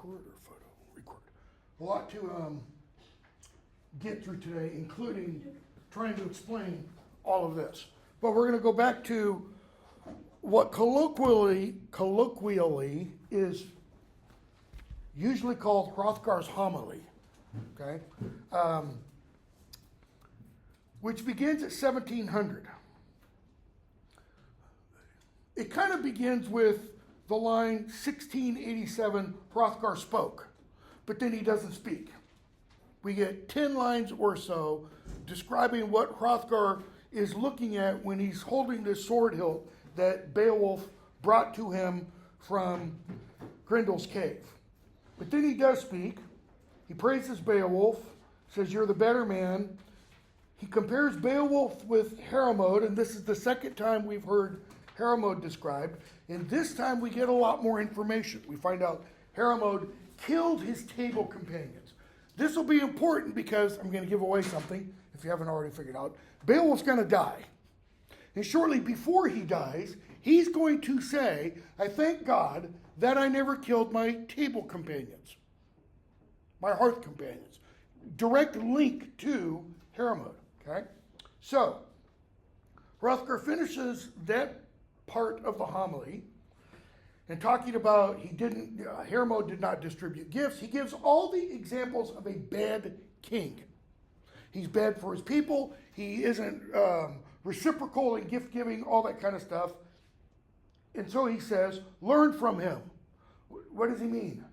record or photo? Record. A lot to get through today, including trying to explain all of this. But we're going to go back to what colloquially is usually called Hrothgar's homily, okay, which begins at 1700. It kind of begins with the line 1687, Hrothgar spoke, but then he doesn't speak. We get 10 lines or so describing what Hrothgar is looking at when he's holding this sword hilt that Beowulf brought to him from Grendel's cave. But then he does speak. He praises Beowulf, says, "You're the better man." He compares Beowulf with Hermod, and this is the second time we've heard Hermod described. And this time we get a lot more information. We find out Hermod killed his table companions. This will be important because I'm going to give away something, if you haven't already figured out. Beowulf's going to die. And shortly before he dies, he's going to say, "I thank God that I never killed my table companions, my hearth companions." Direct link to Hermod, okay? So, Hrothgar finishes that part of the homily and talking about Hermod did not distribute gifts. He gives all the examples of a bad king. He's bad for his people. He isn't reciprocal in gift giving, all that kind of stuff. And so he says, learn from him. What does he mean?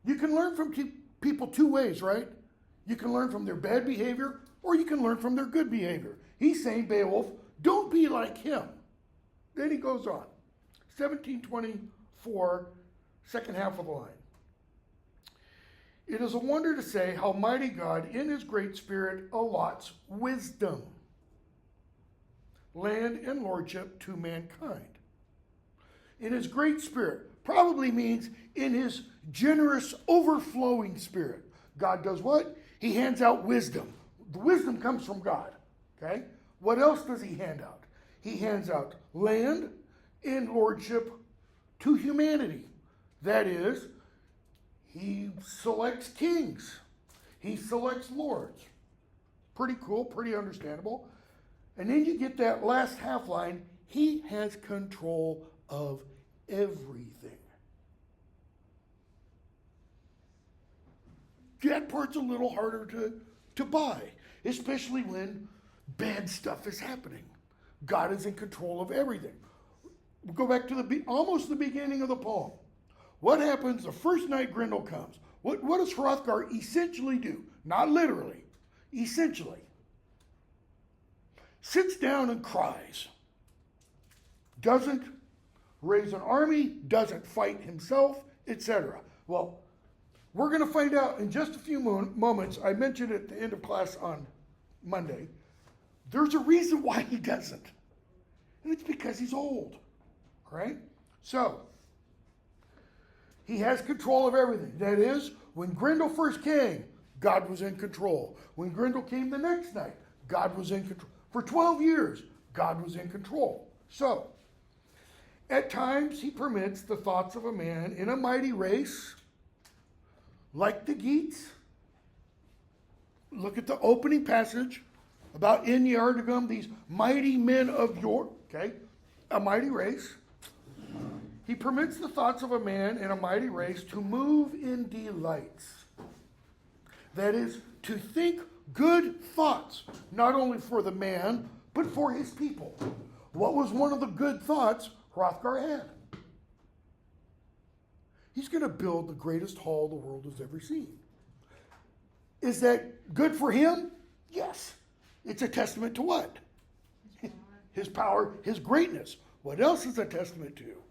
You can learn from people two ways, right? You can learn from their bad behavior, or you can learn from their good behavior. He's saying, Beowulf, don't be like him. Then he goes on. 1724, second half of the line. "It is a wonder to say how mighty God in his great spirit allots wisdom, land, and lordship to mankind. In his great spirit probably means in his generous, overflowing spirit. God does what? He hands out wisdom. The wisdom comes from God, okay? What else does he hand out? He hands out land and lordship to humanity. That is, he selects kings. He selects lords. Pretty cool, pretty understandable. And then you get that last half line, he has control of everything. That part's a little harder to buy, especially when bad stuff is happening. God is in control of everything. We'll go back to almost the beginning of the poem. What happens the first night Grendel comes? What does Hrothgar essentially do? Not literally, essentially. Sits down and cries. Doesn't raise an army, doesn't fight himself, etc. Well, we're going to find out in just a few moments. I mentioned at the end of class on Monday. There's a reason why he doesn't. And it's because he's old. Right? So, he has control of everything. That is, when Grendel first came, God was in control. When Grendel came the next night, God was in control. For 12 years, God was in control. So, at times he permits the thoughts of a man in a mighty race, like the Geats. Look at the opening passage about in Yardigum, these mighty men of yore, okay? A mighty race. He permits the thoughts of a man in a mighty race to move in delights. That is, to think good thoughts, not only for the man, but for his people. What was one of the good thoughts Hrothgar had? He's going to build the greatest hall the world has ever seen. Is that good for him? Yes. It's a testament to what? His power, his greatness. What else is a testament to?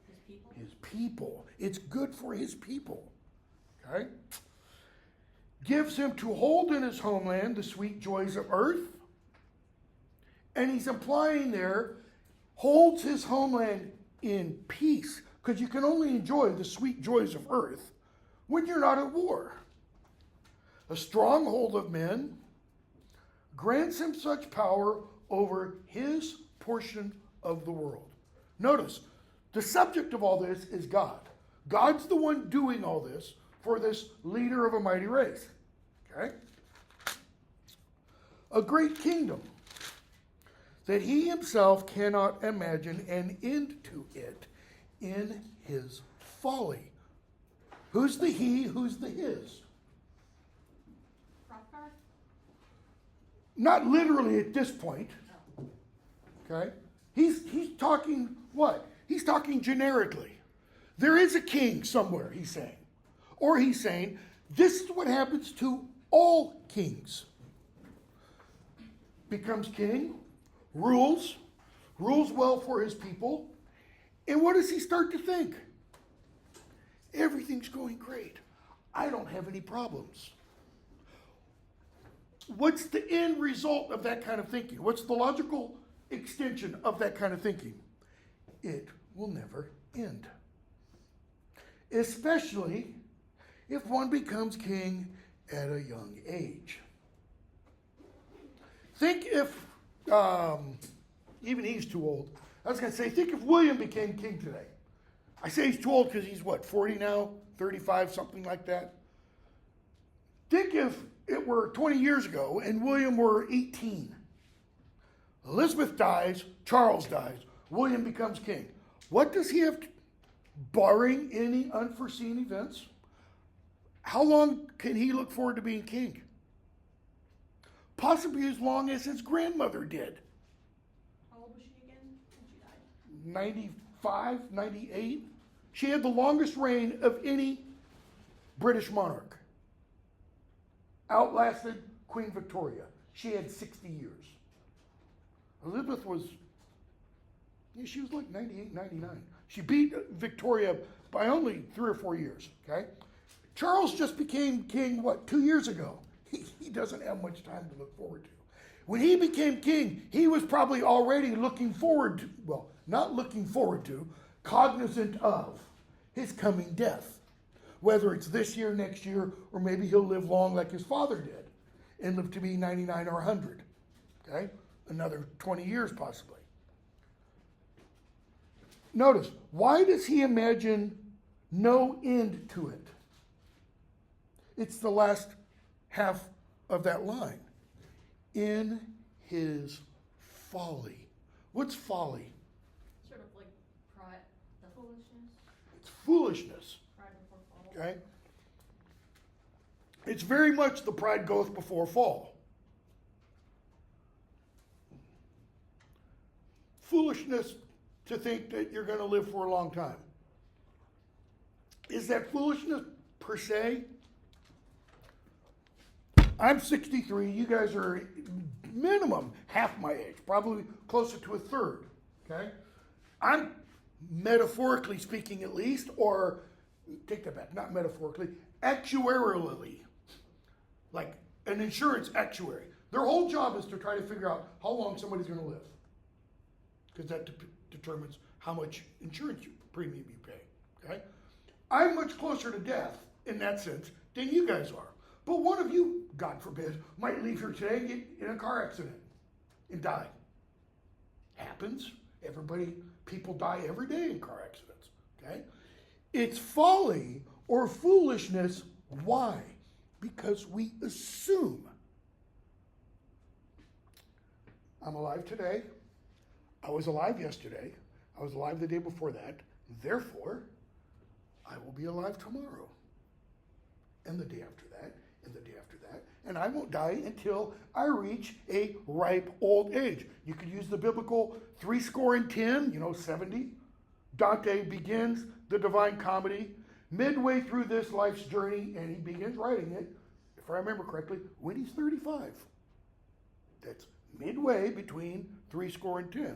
His people. It's good for his people. Okay? Gives him to hold in his homeland the sweet joys of earth. And he's implying there, holds his homeland in peace. Because you can only enjoy the sweet joys of earth when you're not at war. A stronghold of men grants him such power over his portion of the world. Notice, the subject of all this is God. God's the one doing all this for this leader of a mighty race. Okay? A great kingdom that he himself cannot imagine an end to it in his folly. Who's the he? Who's the his? Hrothgar? Not literally at this point. Oh. Okay? He's talking what? He's talking generically. There is a king somewhere, he's saying. Or he's saying, this is what happens to all kings. Becomes king, rules well for his people, and what does he start to think? Everything's going great. I don't have any problems. What's the end result of that kind of thinking? What's the logical extension of that kind of thinking? It will never end. Especially if one becomes king at a young age. Think if, even he's too old. I was going to say, think if William became king today. I say he's too old because he's what, 40 now? 35, something like that? Think if it were 20 years ago and William were 18. Elizabeth dies, Charles dies, William becomes king. What does he have to, barring any unforeseen events? How long can he look forward to being king? Possibly as long as his grandmother did. How old was she again when she died? 95, 98. She had the longest reign of any British monarch. Outlasted Queen Victoria. She had 60 years. Elizabeth was, she was like 98, 99. She beat Victoria by only 3 or 4 years, okay? Charles just became king, 2 years ago? He doesn't have much time to look forward to. When he became king, he was probably already looking forward to, well, not looking forward to, cognizant of his coming death. Whether it's this year, next year, or maybe he'll live long like his father did and live to be 99 or 100. Okay? Another 20 years possibly. Notice, why does he imagine no end to it? It's the last half of that line. In his folly. What's folly? Sort of like pride, the foolishness. It's foolishness. Pride before fall. Okay? It's very much the pride goeth before fall. Foolishness to think that you're going to live for a long time. Is that foolishness per se? I'm 63. You guys are minimum half my age, probably closer to a third. Okay? I'm metaphorically speaking at least, or take that back, not metaphorically, actuarially, like an insurance actuary. Their whole job is to try to figure out how long somebody's going to live, because that determines how much insurance premium you pay. Okay? I'm much closer to death in that sense than you guys are. But one of you, God forbid, might leave here today and get in a car accident and die. Happens. People die every day in car accidents. Okay? It's folly or foolishness. Why? Because we assume. I'm alive today. I was alive yesterday. I was alive the day before that. Therefore, I will be alive tomorrow. And the day after that. And the day after that, and I won't die until I reach a ripe old age. You could use the biblical 70. 70. Dante begins the Divine Comedy midway through this life's journey, and he begins writing it, if I remember correctly, when he's 35. That's midway between 70.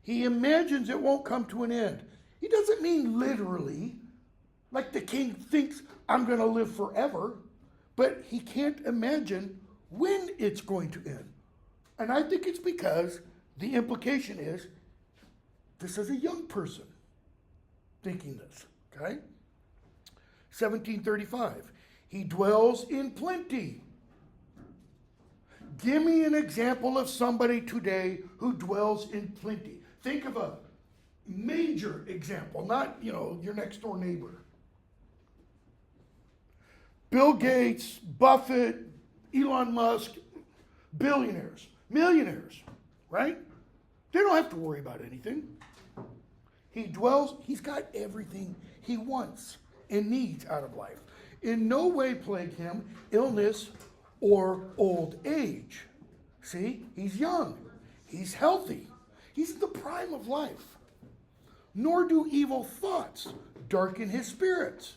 He imagines it won't come to an end. He doesn't mean literally, like the king thinks I'm going to live forever. But he can't imagine when it's going to end. And I think it's because the implication is this is a young person thinking this, okay? 1735, he dwells in plenty. Give me an example of somebody today who dwells in plenty. Think of a major example, not, your next door neighbor. Bill Gates, Buffett, Elon Musk, billionaires, millionaires, right? They don't have to worry about anything. He's got everything he wants and needs out of life. In no way plague him illness or old age. See, he's young, he's healthy, he's in the prime of life. Nor do evil thoughts darken his spirits.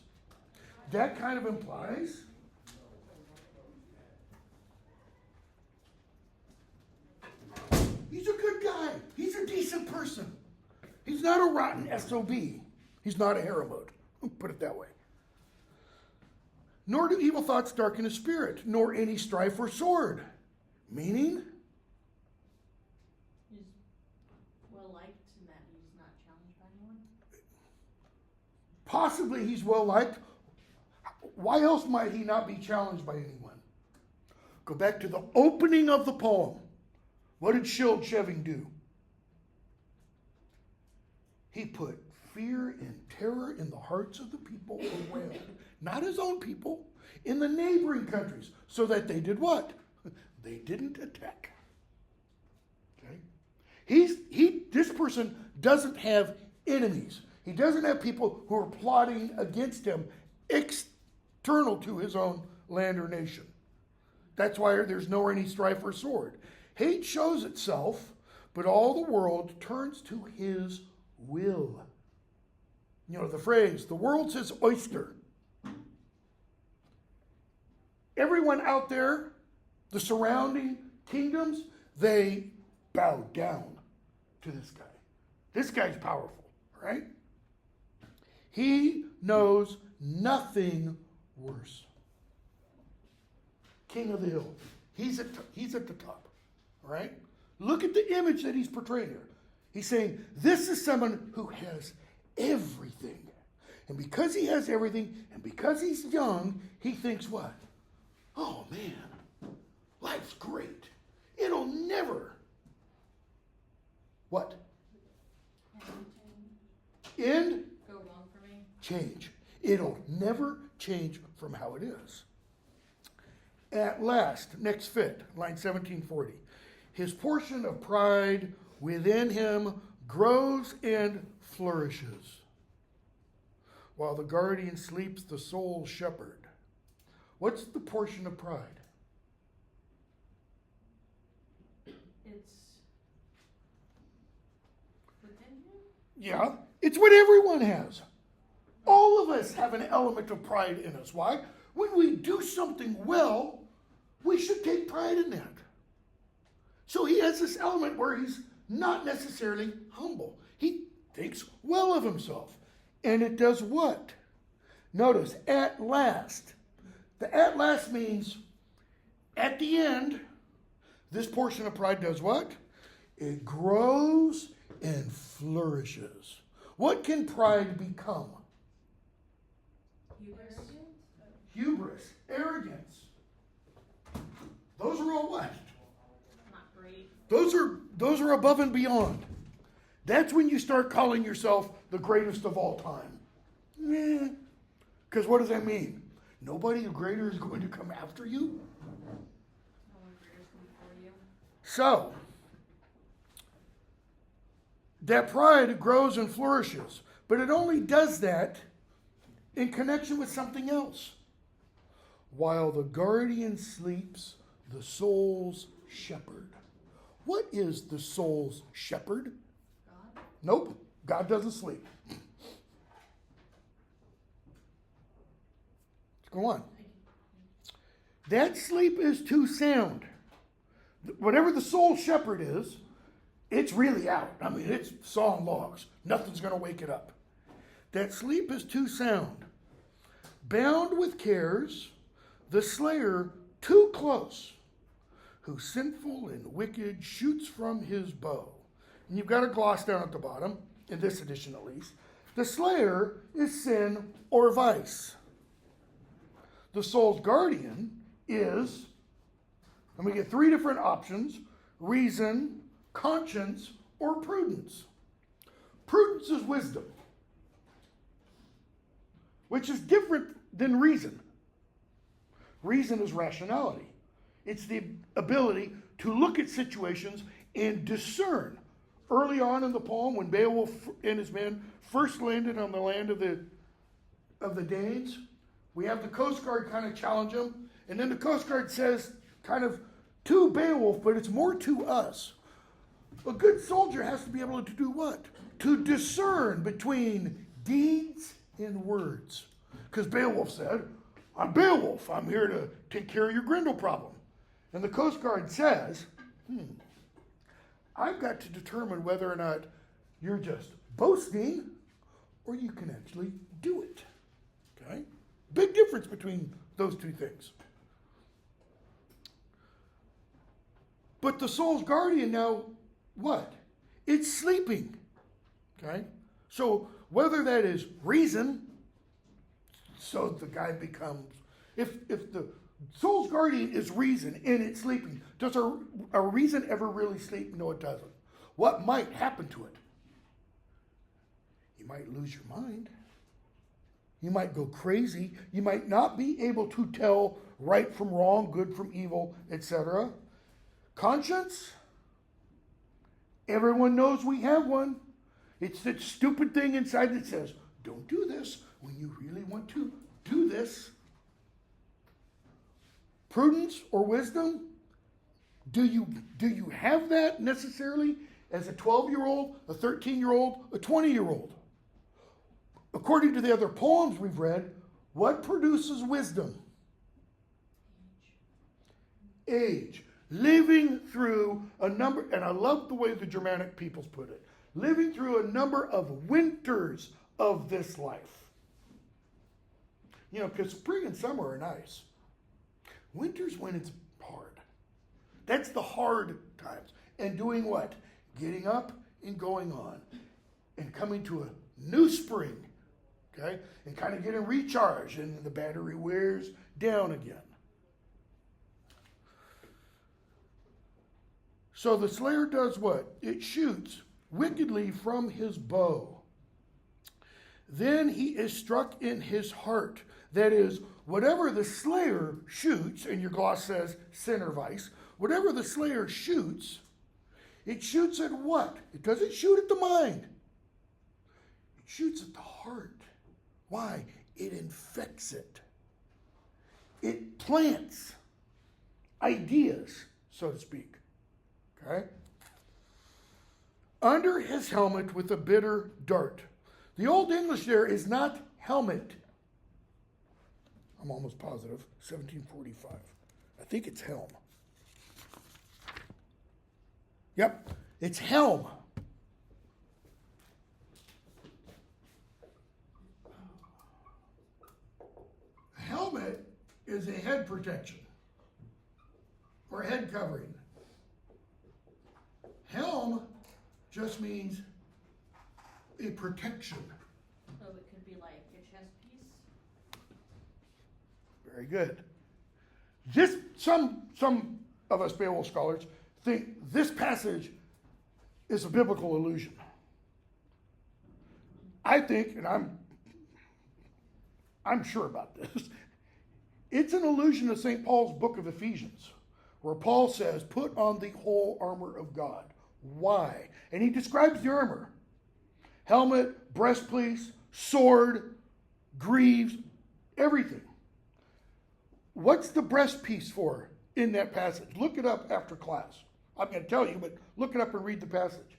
That kind of implies he's a good guy. He's a decent person. He's not a rotten SOB. He's not a harem mode. Put it that way. Nor do evil thoughts darken his spirit, nor any strife or sword. Meaning? He's well liked in that he's not challenged by anyone. Possibly he's well liked. Why else might he not be challenged by anyone? Go back to the opening of the poem. What did Scyld Sheving do? He put fear and terror in the hearts of the people around, not his own people, in the neighboring countries, so that they did what? They didn't attack. Okay? This person doesn't have enemies. He doesn't have people who are plotting against him external to his own land or nation. That's why there's nor any strife or sword. Hate shows itself, but all the world turns to his will. You know the phrase, the world's his oyster. Everyone out there, the surrounding kingdoms, they bow down to this guy. This guy's powerful, right? He knows nothing worse. King of the hill. He's at the top, right? Look at the image that he's portraying here. He's saying, this is someone who has everything. And because he has everything, and because he's young, he thinks what? Oh man, life's great. It'll never, what? End? Go wrong for me. Change. It'll never change from how it is. At last, next fit, line 1740. His portion of pride within him grows and flourishes. While the guardian sleeps, the soul shepherd. What's the portion of pride? It's within him? Yeah, it's what everyone has. All of us have an element of pride in us. Why? When we do something well, we should take pride in that. So he has this element where he's not necessarily humble. He thinks well of himself. And it does what? Notice, at last. The at last means at the end, this portion of pride does what? It grows and flourishes. What can pride become? Hubris, arrogance. Those are all what? Not great. Those are above and beyond. That's when you start calling yourself the greatest of all time. Because what does that mean? Nobody greater is going to come after you? No one greater is coming for you. So, that pride grows and flourishes, but it only does that in connection with something else. While the guardian sleeps, the soul's shepherd. What is the soul's shepherd? God? Nope, God doesn't sleep. Let's go on. That sleep is too sound. Whatever the soul shepherd is, it's really out. I mean, it's sawing logs. Nothing's going to wake it up. That sleep is too sound. Bound with cares, the slayer too close, who sinful and wicked shoots from his bow. And you've got a gloss down at the bottom, in this edition at least. The slayer is sin or vice. The soul's guardian is, and we get three different options: reason, conscience, or prudence. Prudence is wisdom, which is different than reason. Reason is rationality. It's the ability to look at situations and discern. Early on in the poem, when Beowulf and his men first landed on the land of the Danes, we have the Coast Guard kind of challenge them, and then the Coast Guard says kind of to Beowulf, but it's more to us. A good soldier has to be able to do what? To discern between deeds and words. Because Beowulf said, I'm Beowulf, I'm here to take care of your Grendel problem. And the Coast Guard says, I've got to determine whether or not you're just boasting or you can actually do it. Okay? Big difference between those two things. But the soul's guardian now, what? It's sleeping. Okay? So whether that is reason, so the guy becomes, if the soul's guardian is reason and it's sleeping, does a reason ever really sleep? No, it doesn't. What might happen to it? You might lose your mind. You might go crazy. You might not be able to tell right from wrong, good from evil, etc. Conscience? Everyone knows we have one. It's that stupid thing inside that says, don't do this when you really want to do this. Prudence or wisdom? Do you have that necessarily as a 12-year-old, a 13-year-old, a 20-year-old? According to the other poems we've read, what produces wisdom? Age. Living through a number, and I love the way the Germanic peoples put it, living through a number of winters of this life. You know, because spring and summer are nice. Winter's when it's hard. That's the hard times. And doing what? Getting up and going on. And coming to a new spring. Okay? And kind of getting recharged. And the battery wears down again. So the slayer does what? It shoots wickedly from his bow. Then he is struck in his heart. That is, whatever the slayer shoots, and your gloss says sin or vice, whatever the slayer shoots, it shoots at what? It doesn't shoot at the mind. It shoots at the heart. Why? It infects it. It plants ideas, so to speak. Okay? Under his helmet with a bitter dart. The Old English there is not helmet. I'm almost positive. 1745. I think it's helm. Yep, it's helm. A helmet is a head protection or a head covering. Helm just means a protection. So it could be like a chest piece. Very good. This, some of us Beowulf scholars think this passage is a biblical allusion. I think, and I'm sure about this, it's an allusion to St. Paul's book of Ephesians, where Paul says, put on the whole armor of God. Why? And he describes the armor. Helmet, breastplate, sword, greaves, everything. What's the breastpiece for in that passage? Look it up after class. I'm going to tell you, but look it up and read the passage.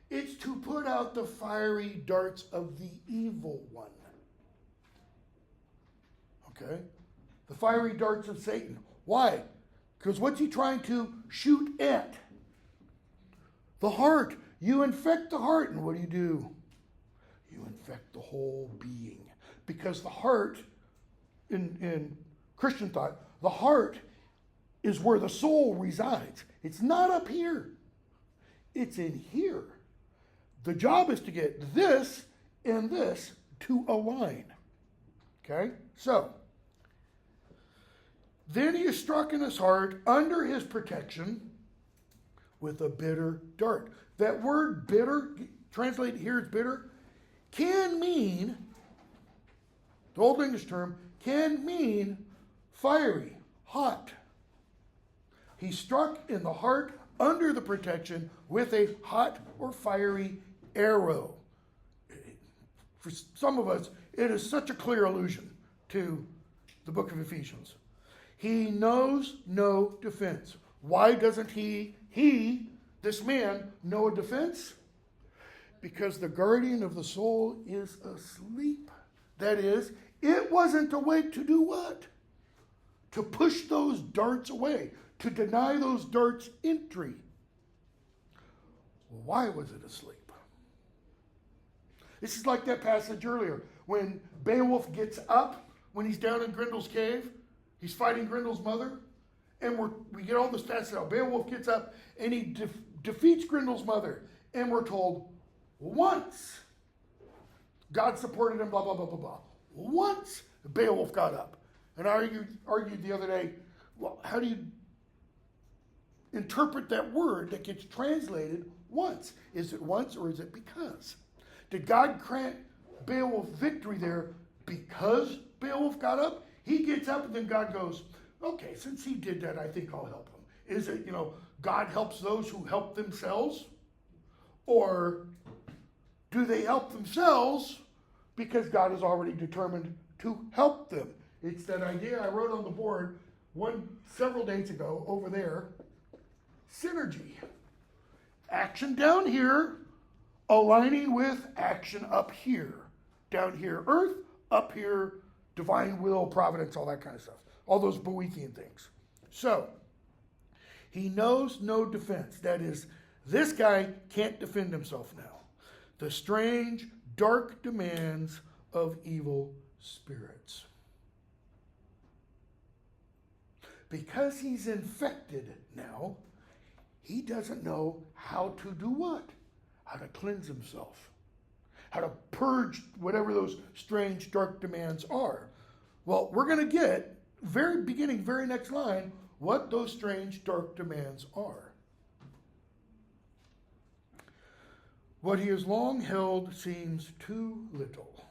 It's to put out the fiery darts of the evil one. Okay? The fiery darts of Satan. Why? Because what's he trying to shoot at? The heart. You infect the heart, and what do? You infect the whole being. Because the heart, in Christian thought, the heart is where the soul resides. It's not up here. It's in here. The job is to get this and this to align. Okay? So, then he is struck in his heart under his protection with a bitter dart. That word bitter, translated here as bitter, can mean, the Old English term, can mean fiery, hot. He struck in the heart under the protection with a hot or fiery arrow. For some of us, it is such a clear allusion to the book of Ephesians. He knows no defense. Why doesn't this man, know a defense? Because the guardian of the soul is asleep. That is, it wasn't awake to do what? To push those darts away, to deny those darts entry. Why was it asleep? This is like that passage earlier when Beowulf gets up when he's down in Grendel's cave. He's fighting Grendel's mother. And we get all this passage out. Beowulf gets up and he defeats Grendel's mother. And we're told, once God supported him, blah, blah, blah, blah, blah. Once Beowulf got up. And I argued the other day, well, how do you interpret that word that gets translated once? Is it once or is it because? Did God grant Beowulf victory there because Beowulf got up? He gets up and then God goes, okay, since he did that, I think I'll help him. Is it, God helps those who help themselves? Or do they help themselves because God has already determined to help them? It's that idea I wrote on the board several days ago over there. Synergy. Action down here, aligning with action up here. Down here, earth, up here, divine will, providence, all that kind of stuff. All those Boethian things. So, he knows no defense. That is, this guy can't defend himself now. The strange, dark demands of evil spirits. Because he's infected now, he doesn't know how to do what? How to cleanse himself. How to purge whatever those strange, dark demands are. Well, we're going to get, very beginning, very next line, what those strange, dark demands are. What he has long held seems too little.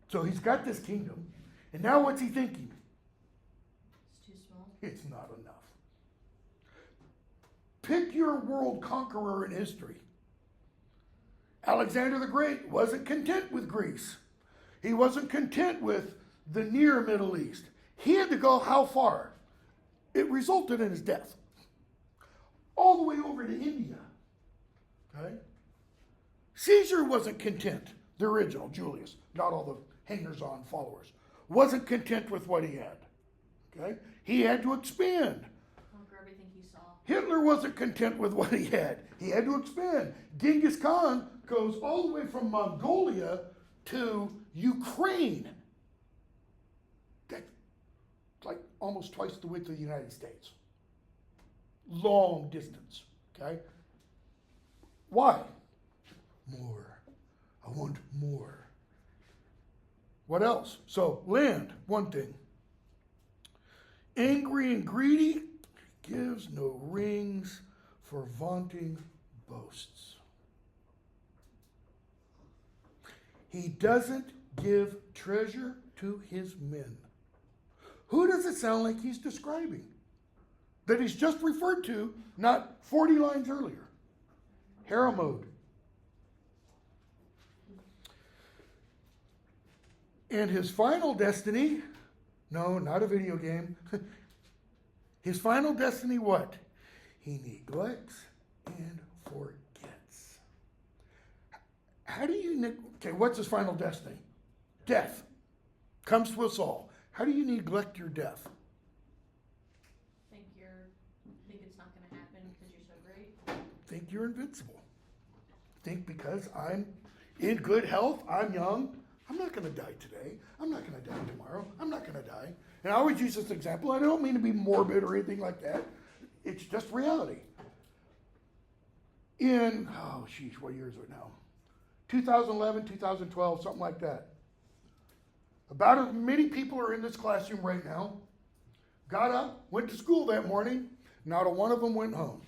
So he's got this kingdom, and now what's he thinking? It's too small. It's not enough. Pick your world conqueror in history. Alexander the Great wasn't content with Greece. He wasn't content with the near Middle East. He had to go how far? It resulted in his death. All the way over to India. Okay? Caesar wasn't content. The original, Julius, not all the hangers-on followers, wasn't content with what he had. Okay? He had to expand. Conquer everything he saw. Hitler wasn't content with what he had. He had to expand. Genghis Khan goes all the way from Mongolia to Ukraine. That's like almost twice the width of the United States. Long distance, okay? Why? More. I want more. What else? So, land, one thing. Angry and greedy, gives no rings for vaunting boasts. He doesn't give treasure to his men. Who does it sound like he's describing? That he's just referred to, not 40 lines earlier. Heremode. And his final destiny, no, not a video game. His final destiny, what? He neglects and forgets. How do you, okay, what's his final destiny? Death. Comes to us all. How do you neglect your death? Think it's not going to happen because you're so great? Think you're invincible. Think because I'm in good health, I'm young, I'm not going to die today. I'm not going to die tomorrow. I'm not going to die. And I always use this example. I don't mean to be morbid or anything like that. It's just reality. In, what year is it now? 2011, 2012, something like that. About as many people are in this classroom right now. Got up, went to school that morning. Not a one of them went home.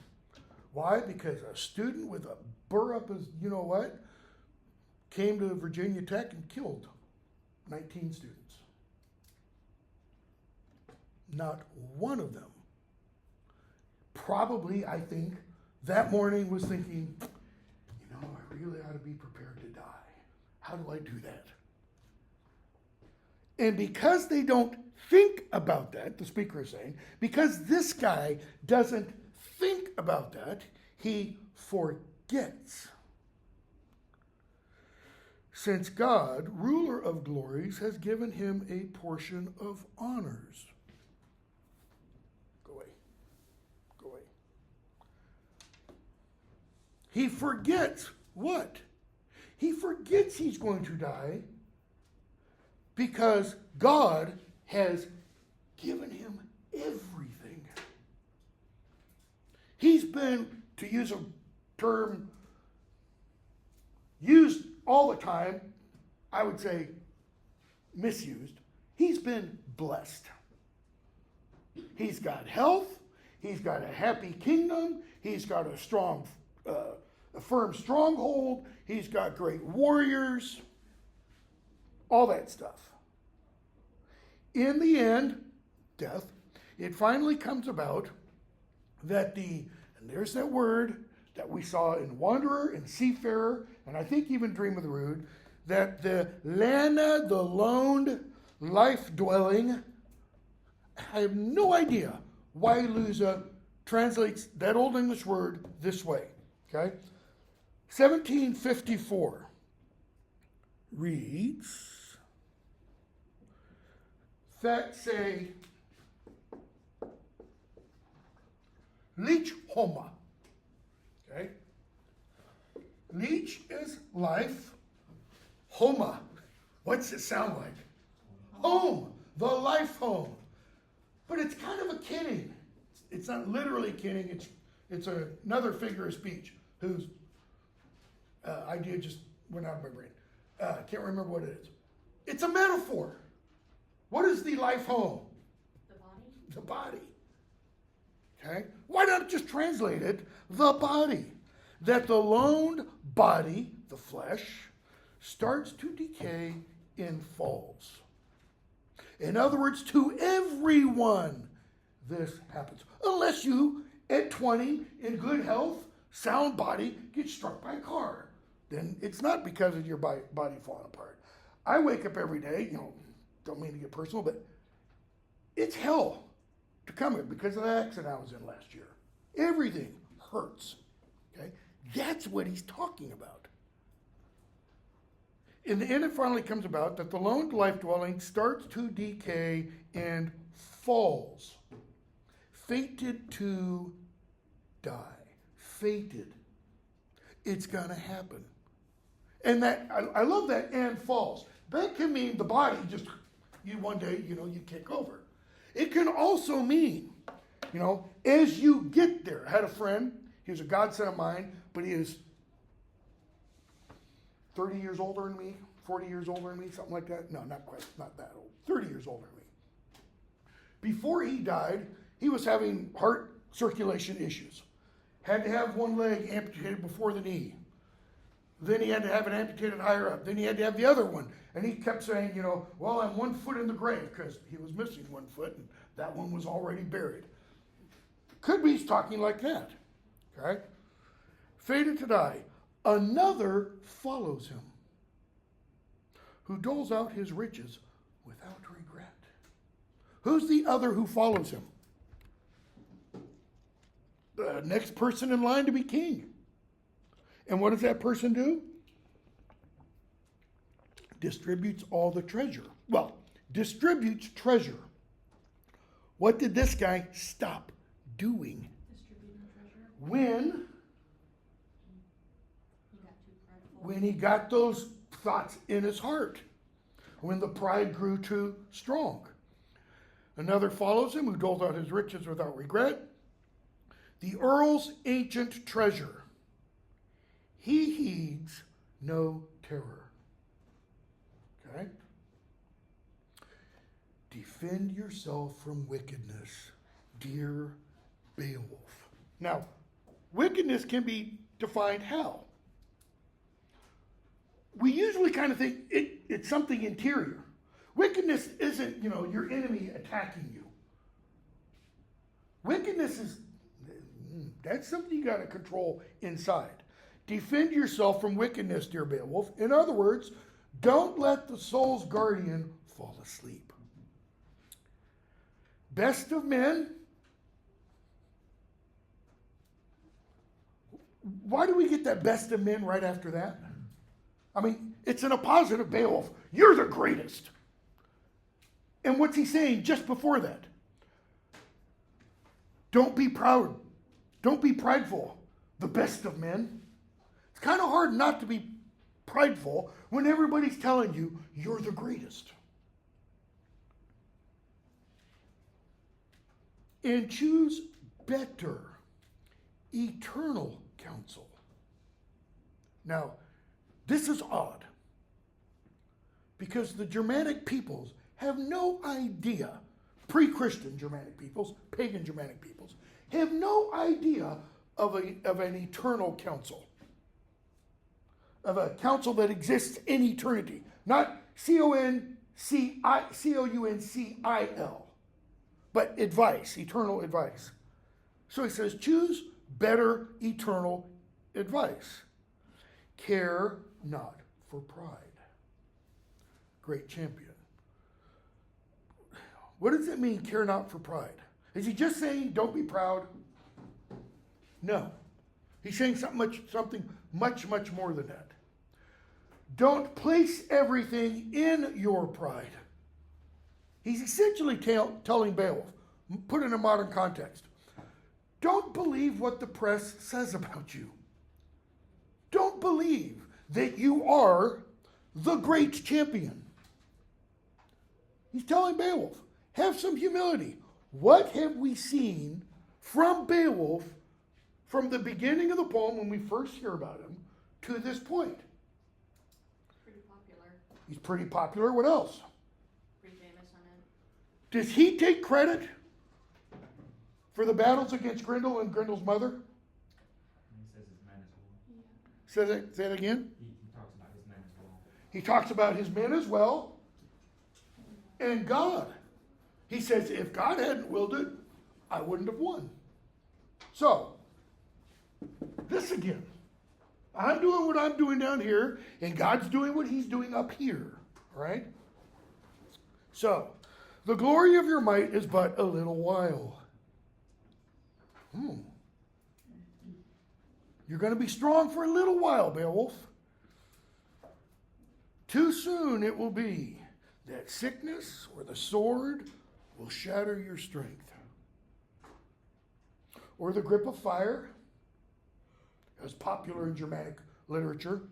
Why? Because a student with a burr up his, you know what, came to Virginia Tech and killed 19 students. Not one of them, probably, I think, that morning was thinking, I really ought to be prepared to die. How do I do that? And because they don't think about that, the speaker is saying, because this guy doesn't think about that, he forgets. Since God, ruler of glories, has given him a portion of honors. Go away. Go away. He forgets what? He forgets he's going to die because God has given him everything. He's been, to use a term used all the time, I would say misused, he's been blessed. He's got health, he's got a happy kingdom, he's got a strong, a firm stronghold, he's got great warriors, all that stuff. In the end, death, it finally comes about that and there's that word that we saw in Wanderer and Seafarer, and I think even Dream of the Rood, that the Lana, the lone life dwelling, I have no idea why Luza translates that Old English word this way, okay? 1754 reads, that say, Leech Homa. Okay? Leech is life. Homa. What's it sound like? Home. The life home. But it's kind of a kidding. It's not literally kidding. It's another figure of speech whose idea just went out of my brain. I can't remember what it is. It's a metaphor. What is the life home? The body? The body. Okay? Why not just translate it, the body? That the lone body, the flesh, starts to decay and falls. In other words, to everyone, this happens. Unless you, at 20, in good health, sound body, get struck by a car. Then it's not because of your body falling apart. I wake up every day, don't mean to get personal, but it's hell to come here because of the accident I was in last year. Everything hurts. Okay? That's what he's talking about. In the end, it finally comes about that the lone life dwelling starts to decay and falls. Fated to die. Fated. It's going to happen. And that I love that and falls. That can mean the body just, one day, you kick over. It can also mean, as you get there. I had a friend, he was a godson of mine, but he is 30 years older than me, 40 years older than me, something like that. No, not quite, not that old. 30 years older than me. Before he died, he was having heart circulation issues. Had to have one leg amputated before the knee. Then he had to have it amputated higher up. Then he had to have the other one. And he kept saying, well, I'm 1 foot in the grave, because he was missing 1 foot, and that one was already buried. Could be he's talking like that. Okay? Fated to die. Another follows him, who doles out his riches without regret. Who's the other who follows him? The next person in line to be king. And what does that person do? Distributes all the treasure. Well, distributes treasure. What did this guy stop doing? Distributing treasure. When he got those thoughts in his heart. When the pride grew too strong. Another follows him, who doles out his riches without regret. The earl's ancient treasure. He heeds no terror. Okay? Defend yourself from wickedness, dear Beowulf. Now, wickedness can be defined how? We usually kind of think it's something interior. Wickedness isn't, your enemy attacking you. Wickedness that's something you got to control inside. Defend yourself from wickedness, dear Beowulf. In other words, don't let the soul's guardian fall asleep. Best of men. Why do we get that best of men right after that? I mean, it's in a positive. Beowulf, you're the greatest. And what's he saying just before that? Don't be proud. Don't be prideful. The best of men. It's kind of hard not to be prideful when everybody's telling you you're the greatest. And choose better, eternal counsel. Now, this is odd because the Germanic peoples have no idea, pre-Christian Germanic peoples, pagan Germanic peoples, have no idea of an eternal council, of a council that exists in eternity, not C-O-U-N-C-I-L, but advice, eternal advice. So he says, choose better eternal advice. Care not for pride. Great champion. What does it mean, care not for pride? Is he just saying, don't be proud? No. He's saying something much, much more than that. Don't place everything in your pride. He's essentially telling Beowulf, put in a modern context, don't believe what the press says about you. Don't believe that you are the great champion. He's telling Beowulf, have some humility. What have we seen from Beowulf from the beginning of the poem when we first hear about him to this point? Pretty popular. He's pretty popular. What else? Pretty famous on it. Does he take credit for the battles against Grendel and Grendel's mother? And he says his men as well. Say that again. He talks about his men as well. He talks about his men as well. And God. He says, if God hadn't willed it, I wouldn't have won. So, this again. I'm doing what I'm doing down here, and God's doing what he's doing up here. All right? So, the glory of your might is but a little while. You're going to be strong for a little while, Beowulf. Too soon it will be that sickness or the sword will shatter your strength. Or the grip of fire, as popular in Germanic literature,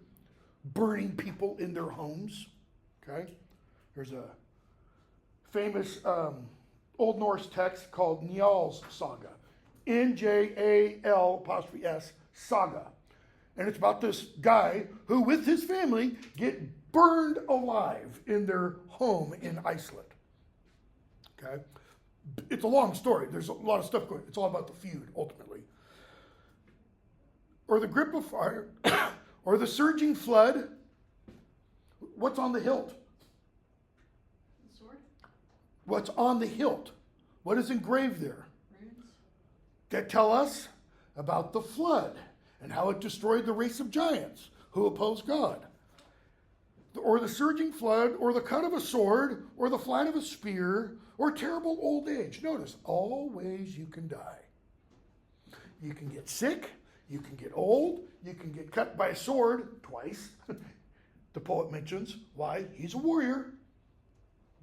burning people in their homes. Okay? There's a famous Old Norse text called Njal's Saga. Njal''S Saga. And it's about this guy who, with his family, get burned alive in their home in Iceland. Okay? It's a long story. There's a lot of stuff going on. It's all about the feud, ultimately. Or the grip of fire, or the surging flood. What's on the hilt? The sword? What's on the hilt? What is engraved there? Runes? That tell us about the flood and how it destroyed the race of giants who opposed God. Or the surging flood, or the cut of a sword, or the flight of a spear, or terrible old age. Notice, all ways you can die. You can get sick, you can get old, you can get cut by a sword twice. The poet mentions why he's a warrior.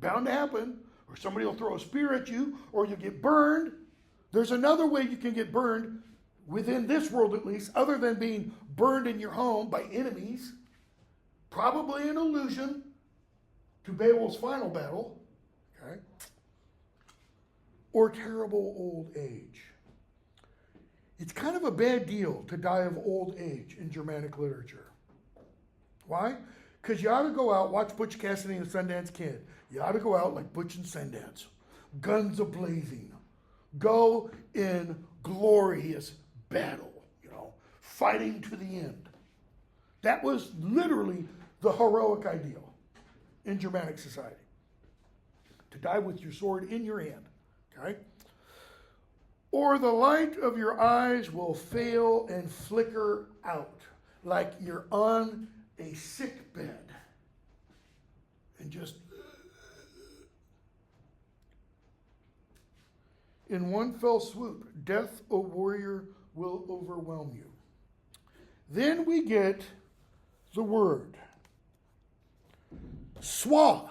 Bound to happen. Or somebody will throw a spear at you, or you get burned. There's another way you can get burned, within this world at least, other than being burned in your home by enemies. Probably an allusion to Beowulf's final battle. Okay? Or terrible old age. It's kind of a bad deal to die of old age in Germanic literature. Why? Because you ought to go out, watch Butch Cassidy and the Sundance Kid. You ought to go out like Butch and Sundance. Guns a-blazing. Go in glorious battle, fighting to the end. That was literally the heroic ideal in Germanic society. to die with your sword in your hand. Okay? Or the light of your eyes will fail and flicker out, like you're on a sick bed. And just in one fell swoop, death, O warrior, will overwhelm you. Then we get the word swa,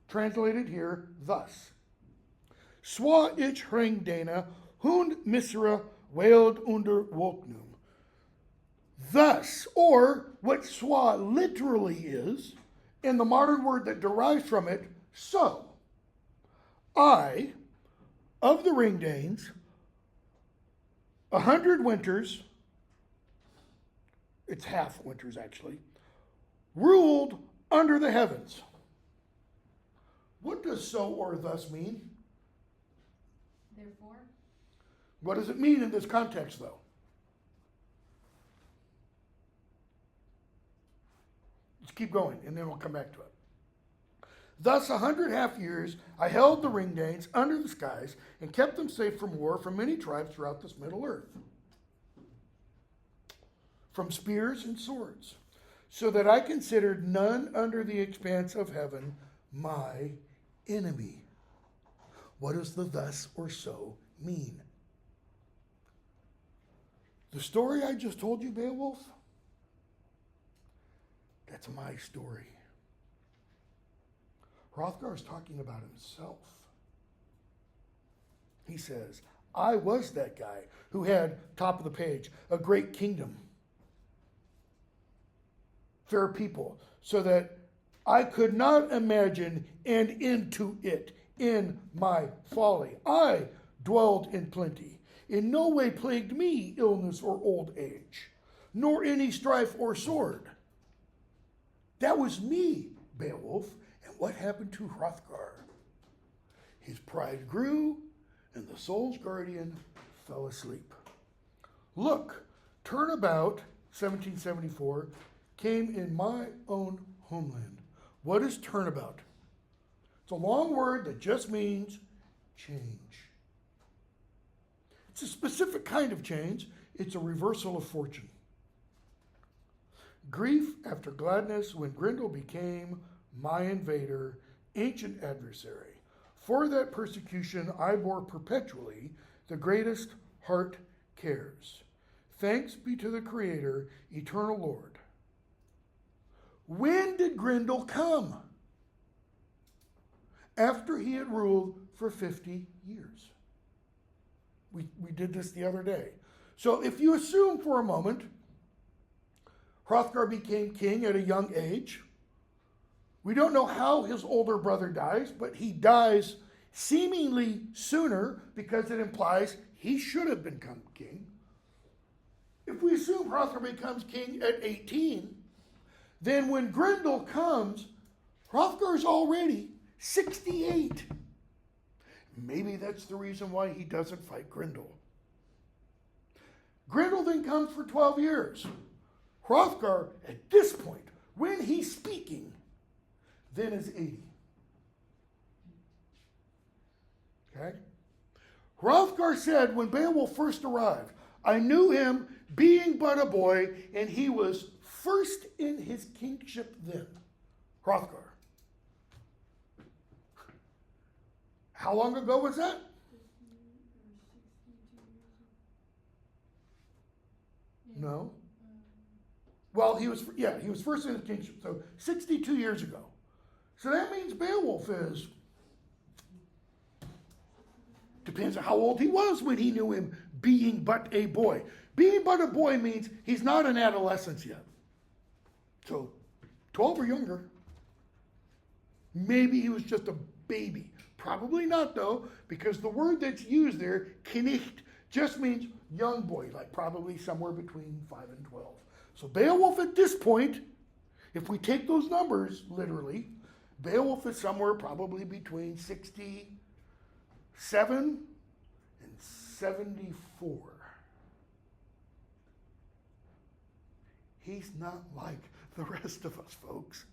translated here thus. Swa ich ringdana, hund misera wailed under wolknum. Thus, or what swa literally is, and the modern word that derives from it, so. I, of the Ringdanes, 100 winters, it's half winters actually, ruled under the heavens. What does so or thus mean? Therefore, What does it mean in this context, though? Let's keep going, and then we'll come back to it. Thus, 100 half years, I held the Ringdanes under the skies and kept them safe from war from many tribes throughout this middle earth, from spears and swords, so that I considered none under the expanse of heaven my enemy. What does the thus or so mean? The story I just told you, Beowulf, that's my story. Hrothgar is talking about himself. He says, I was that guy who had, top of the page, a great kingdom, fair people, so that I could not imagine and into it in my folly. I dwelled in plenty. In no way plagued me illness or old age, nor any strife or sword. That was me, Beowulf. And what happened to Hrothgar? His pride grew, and the soul's guardian fell asleep. Look, turnabout, 1774, came in my own homeland. What is turnabout? It's a long word that just means change. It's a specific kind of change. It's a reversal of fortune. Grief after gladness when Grendel became my invader, ancient adversary. For that persecution I bore perpetually the greatest heart cares. Thanks be to the Creator, eternal Lord. When did Grendel come? After he had ruled for 50 years. We did this the other day. So if you assume for a moment Hrothgar became king at a young age, we don't know how his older brother dies, but he dies seemingly sooner because it implies he should have become king. If we assume Hrothgar becomes king at 18, then when Grendel comes, Hrothgar's already 68. Maybe that's the reason why he doesn't fight Grendel. Grendel then comes for 12 years. Hrothgar, at this point, when he's speaking, then is 80. Okay? Hrothgar said when Beowulf first arrived, I knew him being but a boy, and he was first in his kingship then. Hrothgar. How long ago was that? No. Well, he was first in his kingship, so 62 years ago. So that means Beowulf is, depends on how old he was when he knew him being but a boy. Being but a boy means he's not an adolescent yet. So 12 or younger. Maybe he was just a baby. Probably not though, because the word that's used there, knecht, just means young boy, like probably somewhere between 5 and 12. So Beowulf at this point, if we take those numbers literally, Beowulf is somewhere probably between 67 and 74. He's not like the rest of us, folks.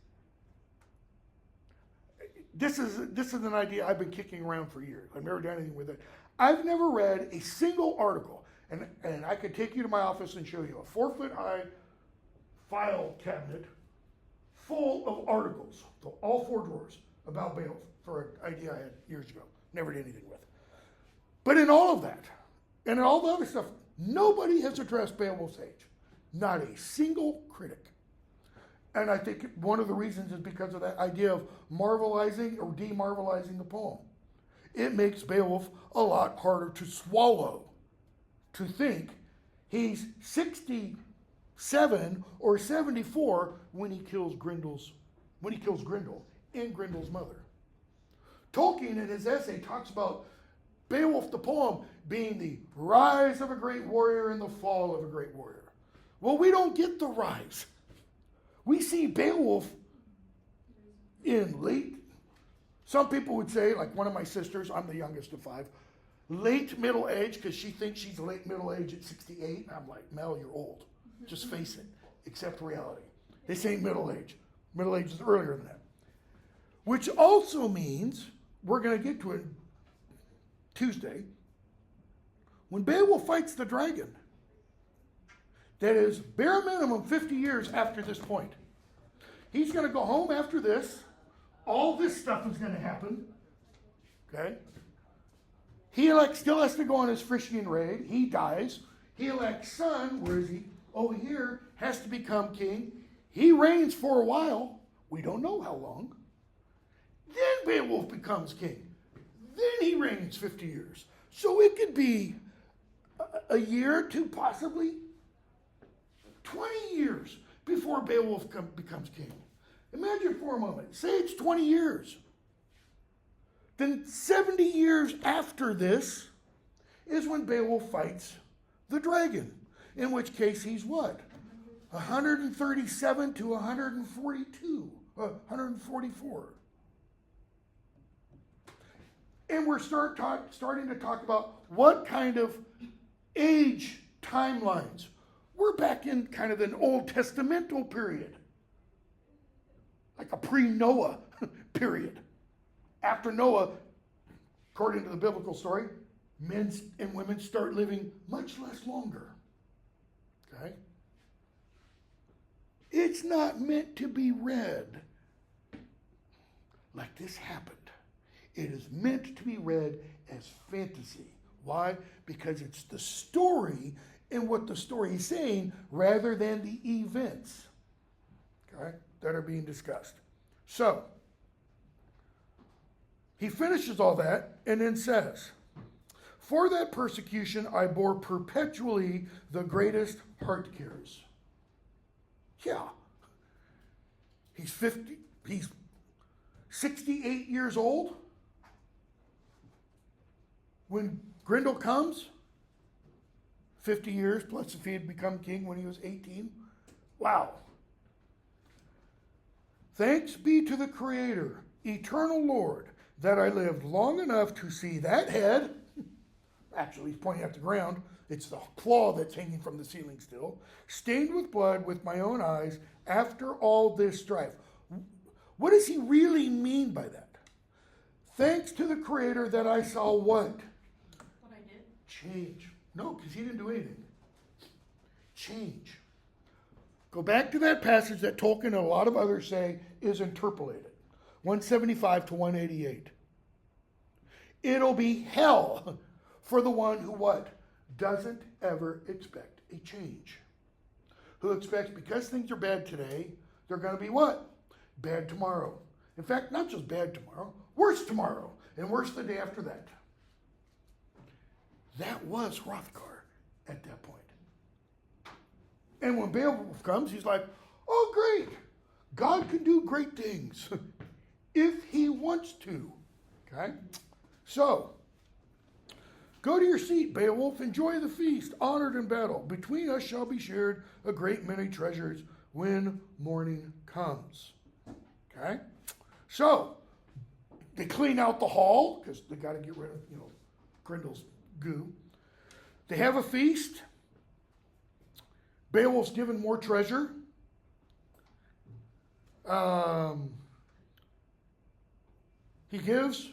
this is an idea I've been kicking around for years. I've never done anything with it. I've never read a single article, and I could take you to my office and show you a 4-foot high file cabinet full of articles, all 4 drawers, about Beowulf for an idea I had years ago. Never did anything with. But in all of that, and in all the other stuff, nobody has addressed Beowulf's age. Not a single critic. And I think one of the reasons is because of that idea of marvelizing or demarvelizing the poem. It makes Beowulf a lot harder to swallow, to think he's 67 or 74 when he kills Grendel and Grendel's mother. Tolkien in his essay talks about Beowulf the poem being the rise of a great warrior and the fall of a great warrior. Well, we don't get the rise. We see Beowulf in late, some people would say, like one of my sisters, I'm the youngest of 5, late middle age, because she thinks she's late middle age at 68. I'm like, Mel, you're old. Just face it. Accept reality. This ain't middle age. Middle age is earlier than that. Which also means, we're going to get to it Tuesday, when Beowulf fights the dragon. That is bare minimum 50 years after this point. He's going to go home after this. All this stuff is going to happen. Okay? He still has to go on his Frisian raid. He dies. Hielak's son, where is he? Over here, has to become king. He reigns for a while. We don't know how long. Then Beowulf becomes king. Then he reigns 50 years. So it could be a year to possibly 20 years before Beowulf becomes king. Imagine for a moment, say it's 20 years. Then 70 years after this is when Beowulf fights the dragon, in which case he's what? 137 to 144. And we're starting to talk about what kind of age timelines. We're back in kind of an Old Testamental period, like a pre-Noah period. After Noah, according to the biblical story, men and women start living much less longer. Okay? It's not meant to be read like this happened. It is meant to be read as fantasy. Why? Because it's the story and what the story is saying rather than the events, okay, that are being discussed. So, he finishes all that and then says, "For that persecution I bore perpetually the greatest heart cares." Yeah. He's 68 years old when Grendel comes. 50 years plus if he had become king when he was 18. Wow. "Thanks be to the Creator, eternal Lord, that I lived long enough to see that head." Actually, he's pointing at the ground. It's the claw that's hanging from the ceiling still. "Stained with blood with my own eyes after all this strife." What does he really mean by that? Thanks to the Creator that I saw what? What I did? Change. No, because he didn't do anything. Change. Go back to that passage that Tolkien and a lot of others say is interpolated. 175 to 188. It'll be hell for the one who what? Doesn't ever expect a change. Who expects because things are bad today, they're going to be what? Bad tomorrow. In fact, not just bad tomorrow, worse tomorrow, and worse the day after that. That was Hrothgar at that point. And when Beowulf comes, he's like, oh, great. God can do great things if he wants to. Okay? So, go to your seat, Beowulf. Enjoy the feast, honored in battle. Between us shall be shared a great many treasures when morning comes. Okay? So, they clean out the hall, because they got to get rid of, Grendel's goo. They have a feast. Beowulf's given more treasure. he gives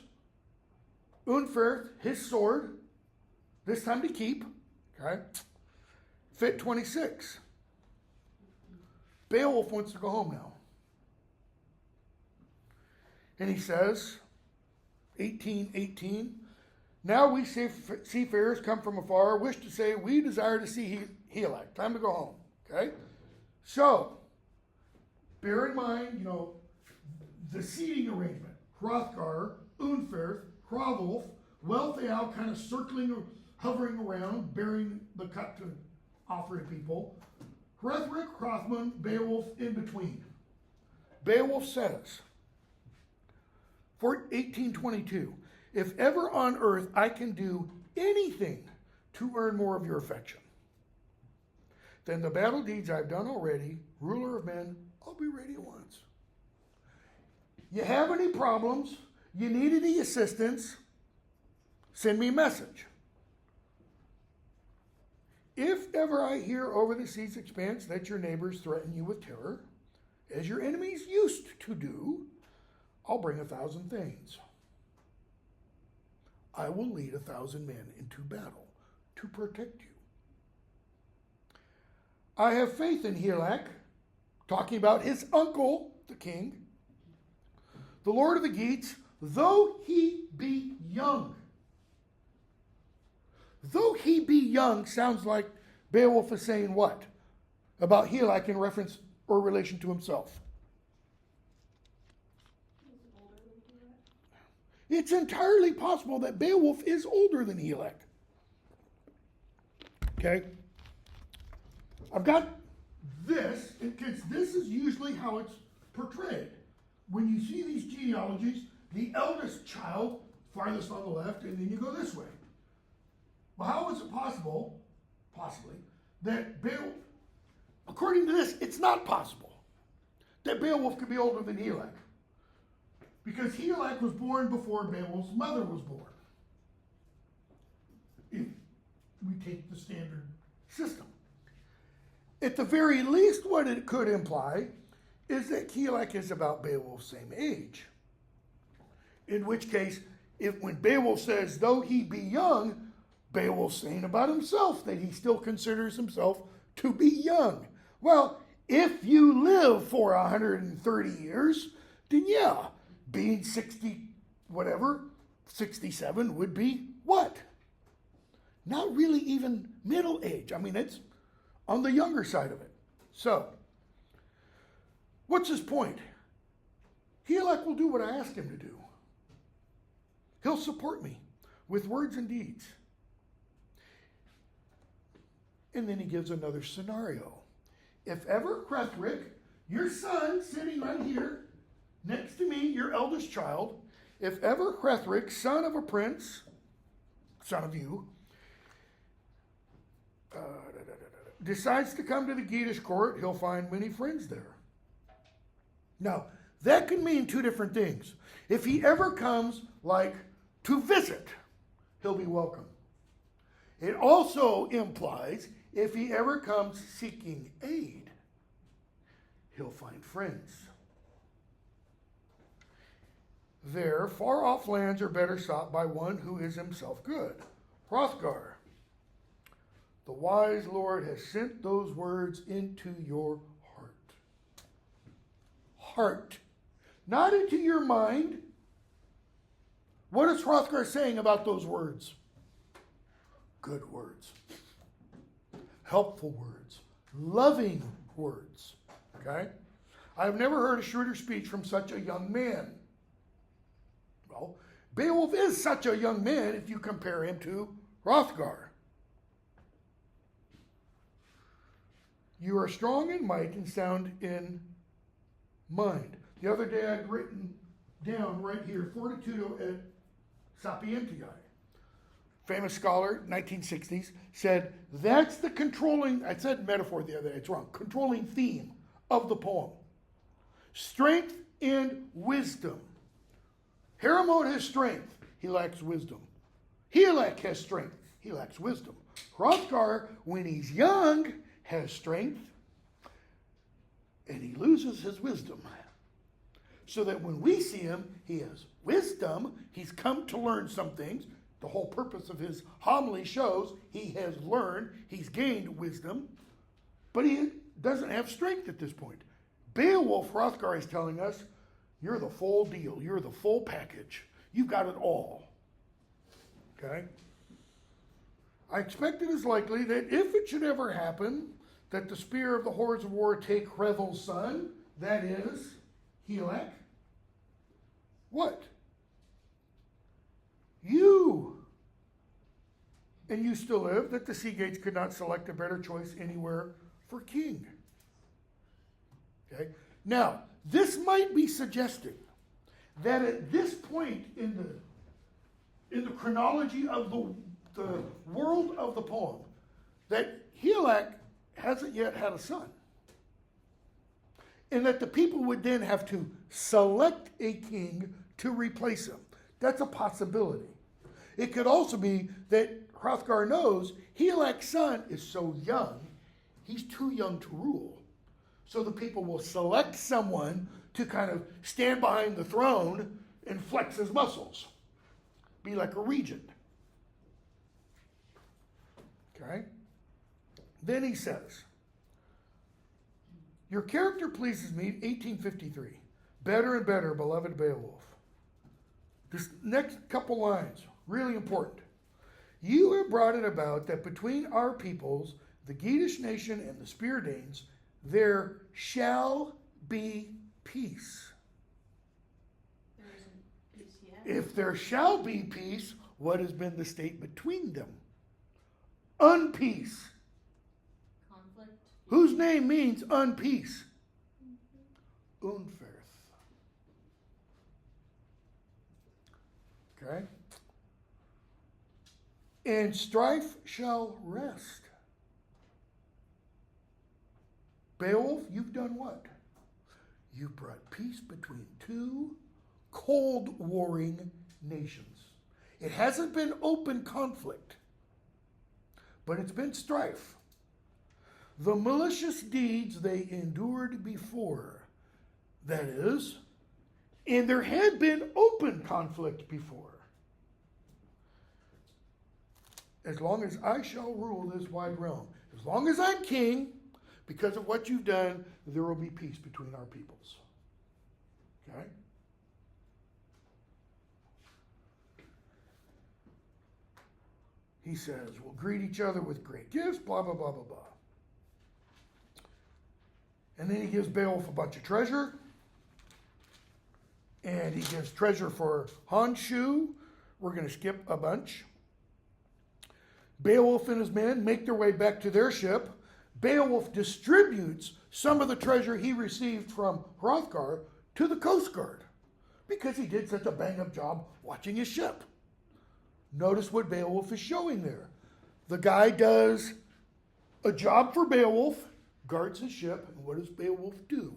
Unferth his sword, this time to keep. Okay? Fit 26. Beowulf wants to go home now. And he says, 18:18, now we seafarers come from afar, wish to say we desire to see Helak. Time to go home. Okay? So, bear in mind, the seating arrangement. Hrothgar, Unferth, Hrothulf, Wealhtheow kind of circling, hovering around, bearing the cup to offer to people. Hrethric, Hrothmund, Beowulf in between. Beowulf says, for 1822, if ever on earth I can do anything to earn more of your affection, then the battle deeds I've done already, ruler of men, I'll be ready at once. You have any problems, you need any assistance, send me a message. If ever I hear over the sea's expanse that your neighbors threaten you with terror, as your enemies used to do, I'll bring 1,000 thanes. I will lead 1,000 men into battle to protect you. I have faith in Helak, talking about his uncle, the king, the Lord of the Geats, though he be young. Though he be young sounds like Beowulf is saying what? About Helak in reference or relation to himself. It's entirely possible that Beowulf is older than Helak. Okay? I've got this, because this is usually how it's portrayed. When you see these genealogies, the eldest child, farthest on the left, and then you go this way. Well, how is it possible, possibly, that Beowulf, according to this, it's not possible that Beowulf could be older than Helak. Because Helak was born before Beowulf's mother was born. If we take the standard system. At the very least, what it could imply is that Helak is about Beowulf's same age. In which case, when Beowulf says, though he be young, Beowulf's saying about himself that he still considers himself to be young. Well, if you live for 130 years, then yeah, being 67 would be what? Not really even middle age. I mean, it's on the younger side of it. So, what's his point? Helak will do what I ask him to do. He'll support me with words and deeds. And then he gives another scenario. If ever Hrethric, your son sitting right here, next to me, your eldest child, if ever Hrethric, son of a prince, son of you, decides to come to the Geatish court, he'll find many friends there. Now, that can mean two different things. If he ever comes, like, to visit, he'll be welcome. It also implies if he ever comes seeking aid, he'll find friends. There, far-off lands are better sought by one who is himself good. Hrothgar, the wise Lord has sent those words into your heart. Heart, not into your mind. What is Hrothgar saying about those words? Good words. Helpful words. Loving words. Okay? I've never heard a shrewder speech from such a young man. Well, Beowulf is such a young man if you compare him to Hrothgar. You are strong in might and sound in mind. The other day I'd written down right here, Fortitudo et Sapientiae. Famous scholar, 1960s, said that's the controlling, I said metaphor the other day, it's wrong, controlling theme of the poem. Strength and wisdom. Heremod has strength, he lacks wisdom. Helak has strength, he lacks wisdom. Hrothgar, when he's young, has strength, and he loses his wisdom. so that when we see him, he has wisdom. He's come to learn some things. The whole purpose of his homily shows he has learned, he's gained wisdom, but he doesn't have strength at this point. Beowulf, Hrothgar is telling us, you're the full deal. You're the full package. You've got it all. Okay? I expect it is likely that if it should ever happen, that the spear of the hordes of war take Hrethel's son, that is, Helak. What? You. And you still live, that the sea gates could not select a better choice anywhere for king. Okay? Now, this might be suggesting that at this point in the chronology of the world of the poem, that Helak hasn't yet had a son. And that the people would then have to select a king to replace him. That's a possibility. It could also be that Hrothgar knows Helak's son is so young, he's too young to rule. So the people will select someone to kind of stand behind the throne and flex his muscles. Be like a regent. Okay? Then he says, your character pleases me, 1853. Better and better, beloved Beowulf. This next couple lines, really important. You have brought it about that between our peoples, the Geatish nation and the Spear Danes, there shall be peace. There isn't peace yet. If there shall be peace, what has been the state between them? Unpeace. Conflict. Whose name means unpeace? Unferth. Okay? And strife shall rest. Beowulf, you've done what? You've brought peace between two cold warring nations. It hasn't been open conflict, but it's been strife. The malicious deeds they endured before, that is, and there had been open conflict before. As long as I shall rule this wide realm, as long as I'm king, because of what you've done, there will be peace between our peoples. Okay? He says, we'll greet each other with great gifts, blah, blah, blah, blah, blah. And then he gives Beowulf a bunch of treasure. And he gives treasure for Honshu. We're going to skip a bunch. Beowulf and his men make their way back to their ship. Beowulf distributes some of the treasure he received from Hrothgar to the Coast Guard because he did such a bang-up job watching his ship. Notice what Beowulf is showing there. The guy does a job for Beowulf, guards his ship, and what does Beowulf do?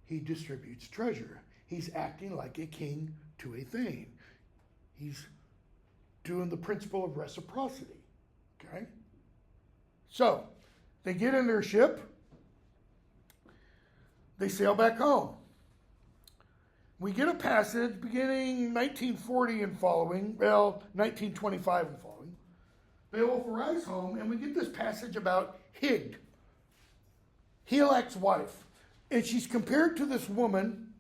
He distributes treasure. He's acting like a king to a thane. He's doing the principle of reciprocity. Okay? So, they get in their ship. They sail back home. We get a passage beginning 1940 and following, 1925 and following. Beowulf arrives home, and we get this passage about Hygd, Helak's wife. And she's compared to this woman,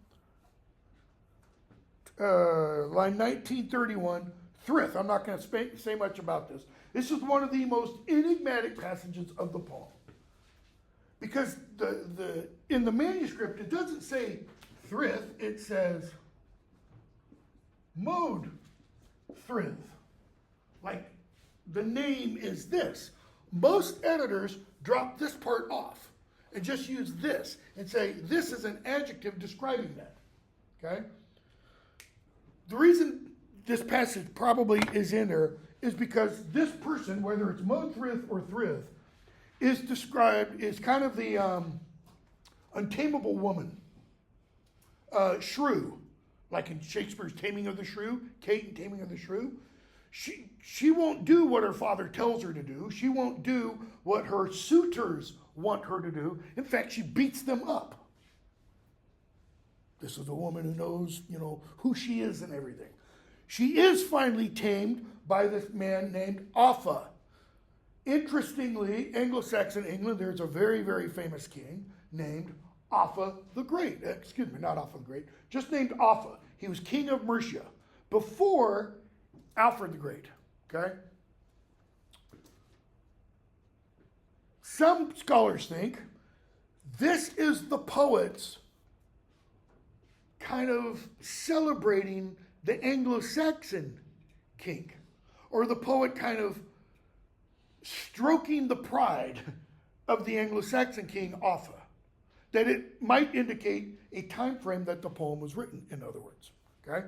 line 1931, Thrith. I'm not going to say much about this. This is one of the most enigmatic passages of the poem. Because in the manuscript, it doesn't say Thrith, it says Mode Thrith. Like, the name is this. Most editors drop this part off and just use this and say this is an adjective describing that. Okay? The reason this passage probably is in there is because this person, whether it's Modthrith or Thrith, is described as kind of the untamable woman. Shrew, like in Shakespeare's Taming of the Shrew, Kate in Taming of the Shrew. She won't do what her father tells her to do. She won't do what her suitors want her to do. In fact, she beats them up. This is a woman who knows, who she is and everything. She is finally tamed by this man named Offa. Interestingly, Anglo-Saxon England, there's a very, very famous king named Offa the Great. Excuse me, not Offa the Great, just named Offa. He was king of Mercia before Alfred the Great, okay? Some scholars think this is the poets kind of celebrating the Anglo-Saxon king, or the poet kind of stroking the pride of the Anglo-Saxon king Offa, that it might indicate a time frame that the poem was written, in other words, okay?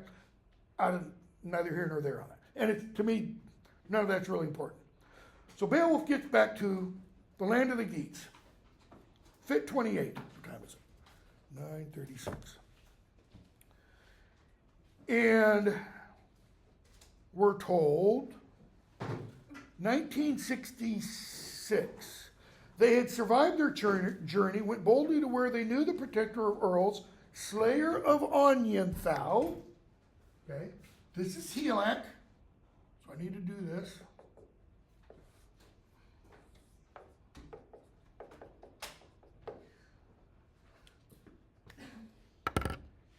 Neither here nor there on that. And it's, to me, none of that's really important. So Beowulf gets back to the land of the Geats. Fit 28, what time is it? 9:36. And we're told 1966, they had survived their journey, went boldly to where they knew the protector of earls, slayer of Onyenthau. Okay, this is Helak, so I need to do this.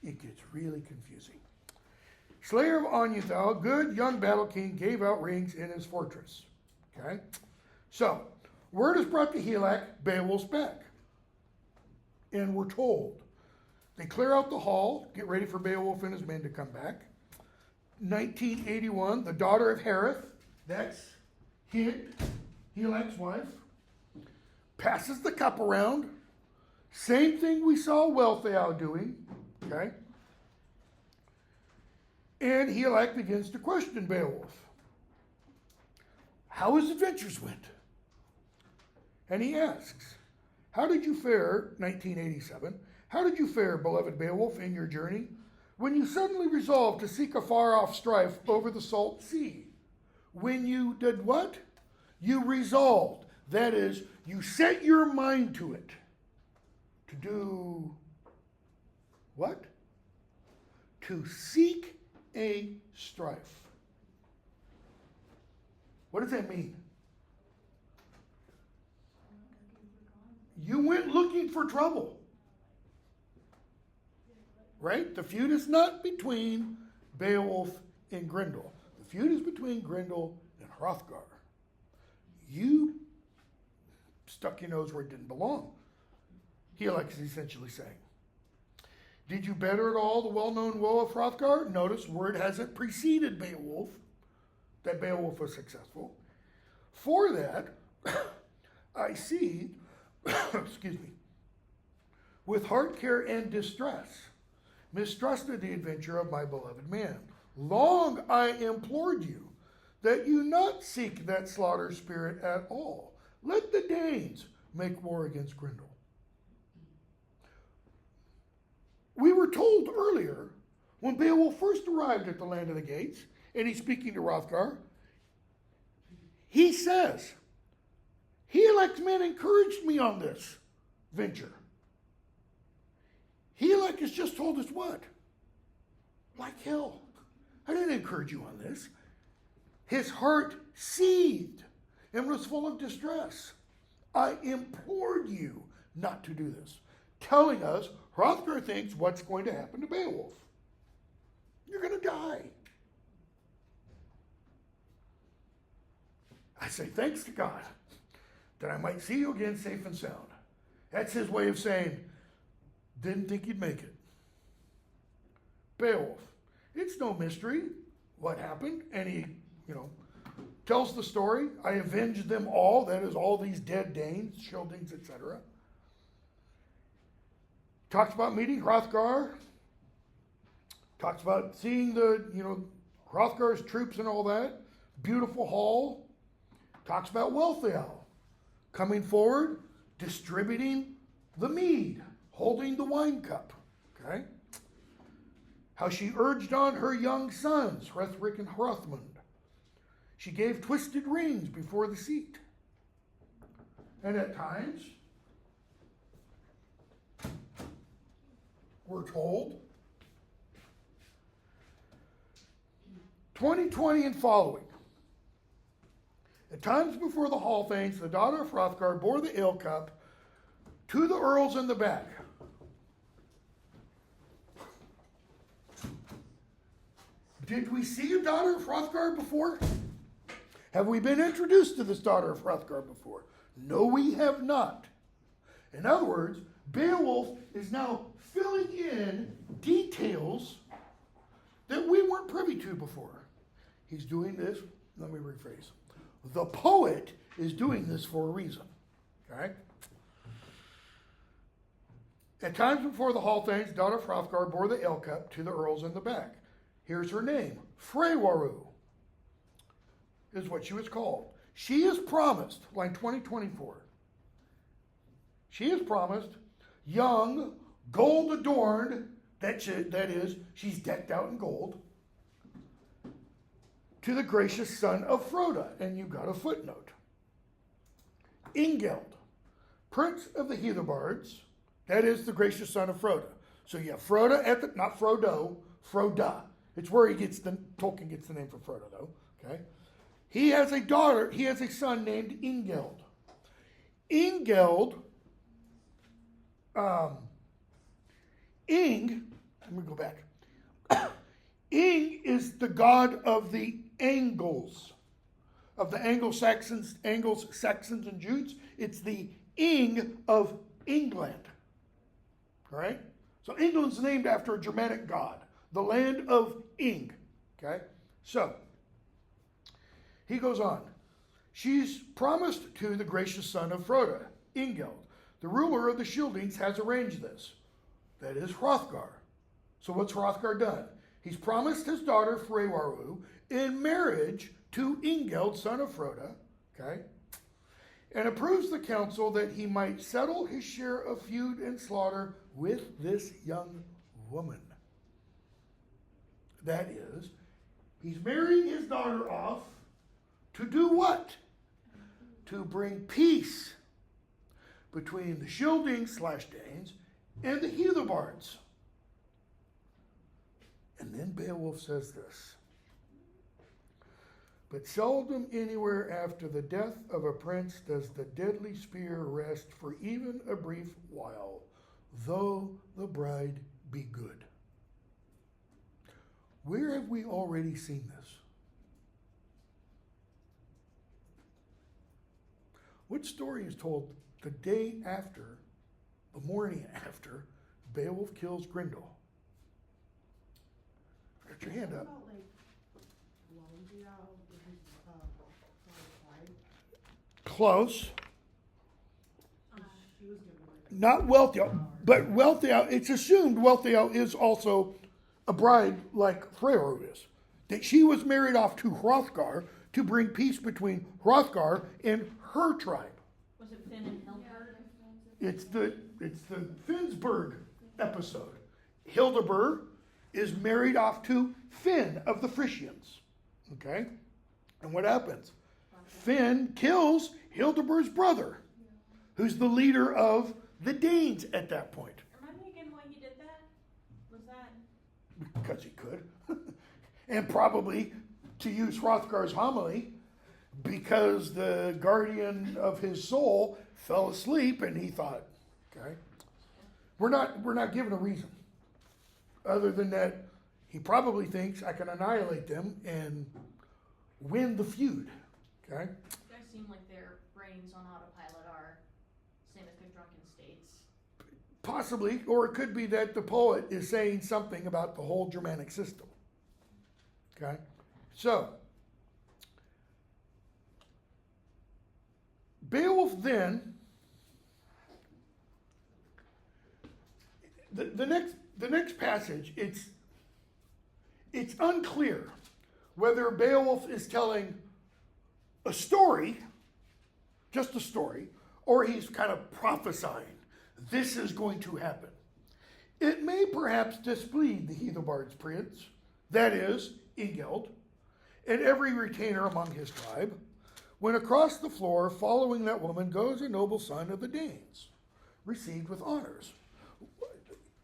It gets really confusing. Slayer of Onyenthau, good young battle king, gave out rings in his fortress. Okay? So, word is brought to Helak, Beowulf's back. And we're told. They clear out the hall, get ready for Beowulf and his men to come back. 1981, the daughter of Harith, that's Helak's wife, passes the cup around. Same thing we saw Wealhtheow doing. Okay? And Helak begins to question Beowulf. How his adventures went. And he asks, how did you fare, 1987, how did you fare, beloved Beowulf, in your journey, when you suddenly resolved to seek a far-off strife over the salt sea? When you did what? You resolved. That is, you set your mind to it. To do what? To seek a strife. What does that mean? You went looking for trouble. Right? The feud is not between Beowulf and Grendel. The feud is between Grendel and Hrothgar. You stuck your nose where it didn't belong. Helak is essentially saying. Did you better at all the well-known woe of Hrothgar? Notice word hasn't preceded Beowulf, that Beowulf was successful. For that, I see, excuse me, with heart care and distress, mistrusted the adventure of my beloved man. Long I implored you that you not seek that slaughter spirit at all. Let the Danes make war against Grendel. We were told earlier, when Beowulf first arrived at the land of the Gates, and he's speaking to Hrothgar, he says, Helak's men encouraged me on this venture. Helak has just told us what? Like hell. I didn't encourage you on this. His heart seethed and was full of distress. I implored you not to do this, telling us Hrothgar thinks what's going to happen to Beowulf. You're going to die. I say, thanks to God that I might see you again safe and sound. That's his way of saying, didn't think you'd make it. Beowulf, it's no mystery what happened. And he, tells the story. I avenged them all. That is, all these dead Danes, Scyldings, etc. Talks about meeting Hrothgar. Talks about seeing the, Hrothgar's troops and all that. Beautiful hall. Talks about Wealhtheow coming forward, distributing the mead, holding the wine cup. Okay? How she urged on her young sons, Hrethric and Hrothmund. She gave twisted rings before the seat. And at times, we're told. 2020 and following. At times before the hall thanes, the daughter of Hrothgar bore the ale cup to the earls in the back. Did we see a daughter of Hrothgar before? Have we been introduced to this daughter of Hrothgar before? No, we have not. In other words, Beowulf is now filling in details that we weren't privy to before. He's doing this, let me rephrase. The poet is doing this for a reason. Okay? At times before the hall thanes, daughter of Hrothgar bore the ale cup to the earls in the back. Here's her name, Freywaru, is what she was called. She is promised, line 2024. She is promised, young, gold adorned, that is, she's decked out in gold, to the gracious son of Froda, and you got a footnote. ENGL, prince of the Heathobards, that is the gracious son of Froda. So you have Froda at the, not Frodo, Froda. It's where Tolkien gets the name for Frodo, though. Okay, he has a daughter. He has a son named ENGL. ENGL. Let me go back. Ing is the god of the Angles, of the Anglo-Saxons, Saxons, and Jutes. It's the Ing of England. All right? So England's named after a Germanic god, the land of Ing. Okay? So, he goes on. She's promised to the gracious son of Froda, ENGL. The ruler of the Scyldings has arranged this. That is Hrothgar. So what's Hrothgar done? He's promised his daughter Freywaru in marriage to ENGL, son of Froda, okay, and approves the council that he might settle his share of feud and slaughter with this young woman. That is, he's marrying his daughter off to do what? To bring peace between the Scyldings/Danes and the Heathobards. And then Beowulf says this. But seldom anywhere after the death of a prince does the deadly spear rest for even a brief while, though the bride be good. Where have we already seen this? Which story is told the day after, the morning after, Beowulf kills Grendel? Got your hand up. Close. Not Wealhtheow, but Wealhtheow, it's assumed Wealhtheow is also a bride like Freyr is. That she was married off to Hrothgar to bring peace between Hrothgar and her tribe. Was it Finn and Hildegard? It's the Finnsburg episode. Hildebert is married off to Finn of the Frisians. Okay? And what happens? Finn kills Hildebert's brother, who's the leader of the Danes at that point. Remind me again why he did that? Was that? Because he could. And probably, to use Hrothgar's homily, because the guardian of his soul fell asleep and he thought, okay, we're not given a reason. Other than that, he probably thinks I can annihilate them and win the feud. Okay? You guys seem like their brains on autopilot are same as their drunken states. Possibly, or it could be that the poet is saying something about the whole Germanic system. Okay? So, Beowulf then, the next passage, it's unclear whether Beowulf is telling a story, just a story, or he's kind of prophesying, this is going to happen. It may perhaps displease the Heathobards prince, that is, ENGL, and every retainer among his tribe, when across the floor, following that woman, goes a noble son of the Danes, received with honors.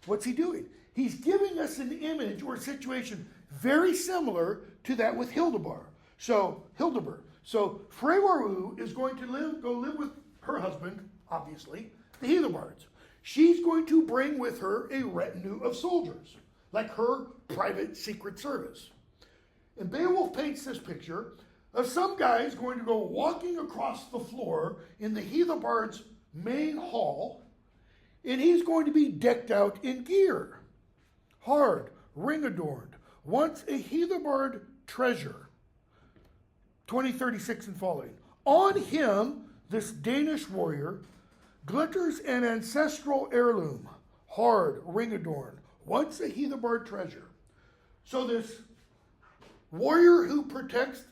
What's he doing? He's giving us an image or a situation very similar to that with Hildebard. So Freywaru is going to go live with her husband, obviously, the Heathobards. She's going to bring with her a retinue of soldiers, like her private secret service. And Beowulf paints this picture of some guys going to go walking across the floor in the Heathobards' main hall, and he's going to be decked out in gear, hard, ring-adorned, once a Heathobard treasure, 2036 and following. On him, this Danish warrior, glitters an ancestral heirloom, hard, ring-adorned, once a Heathobard treasure. So this warrior who protects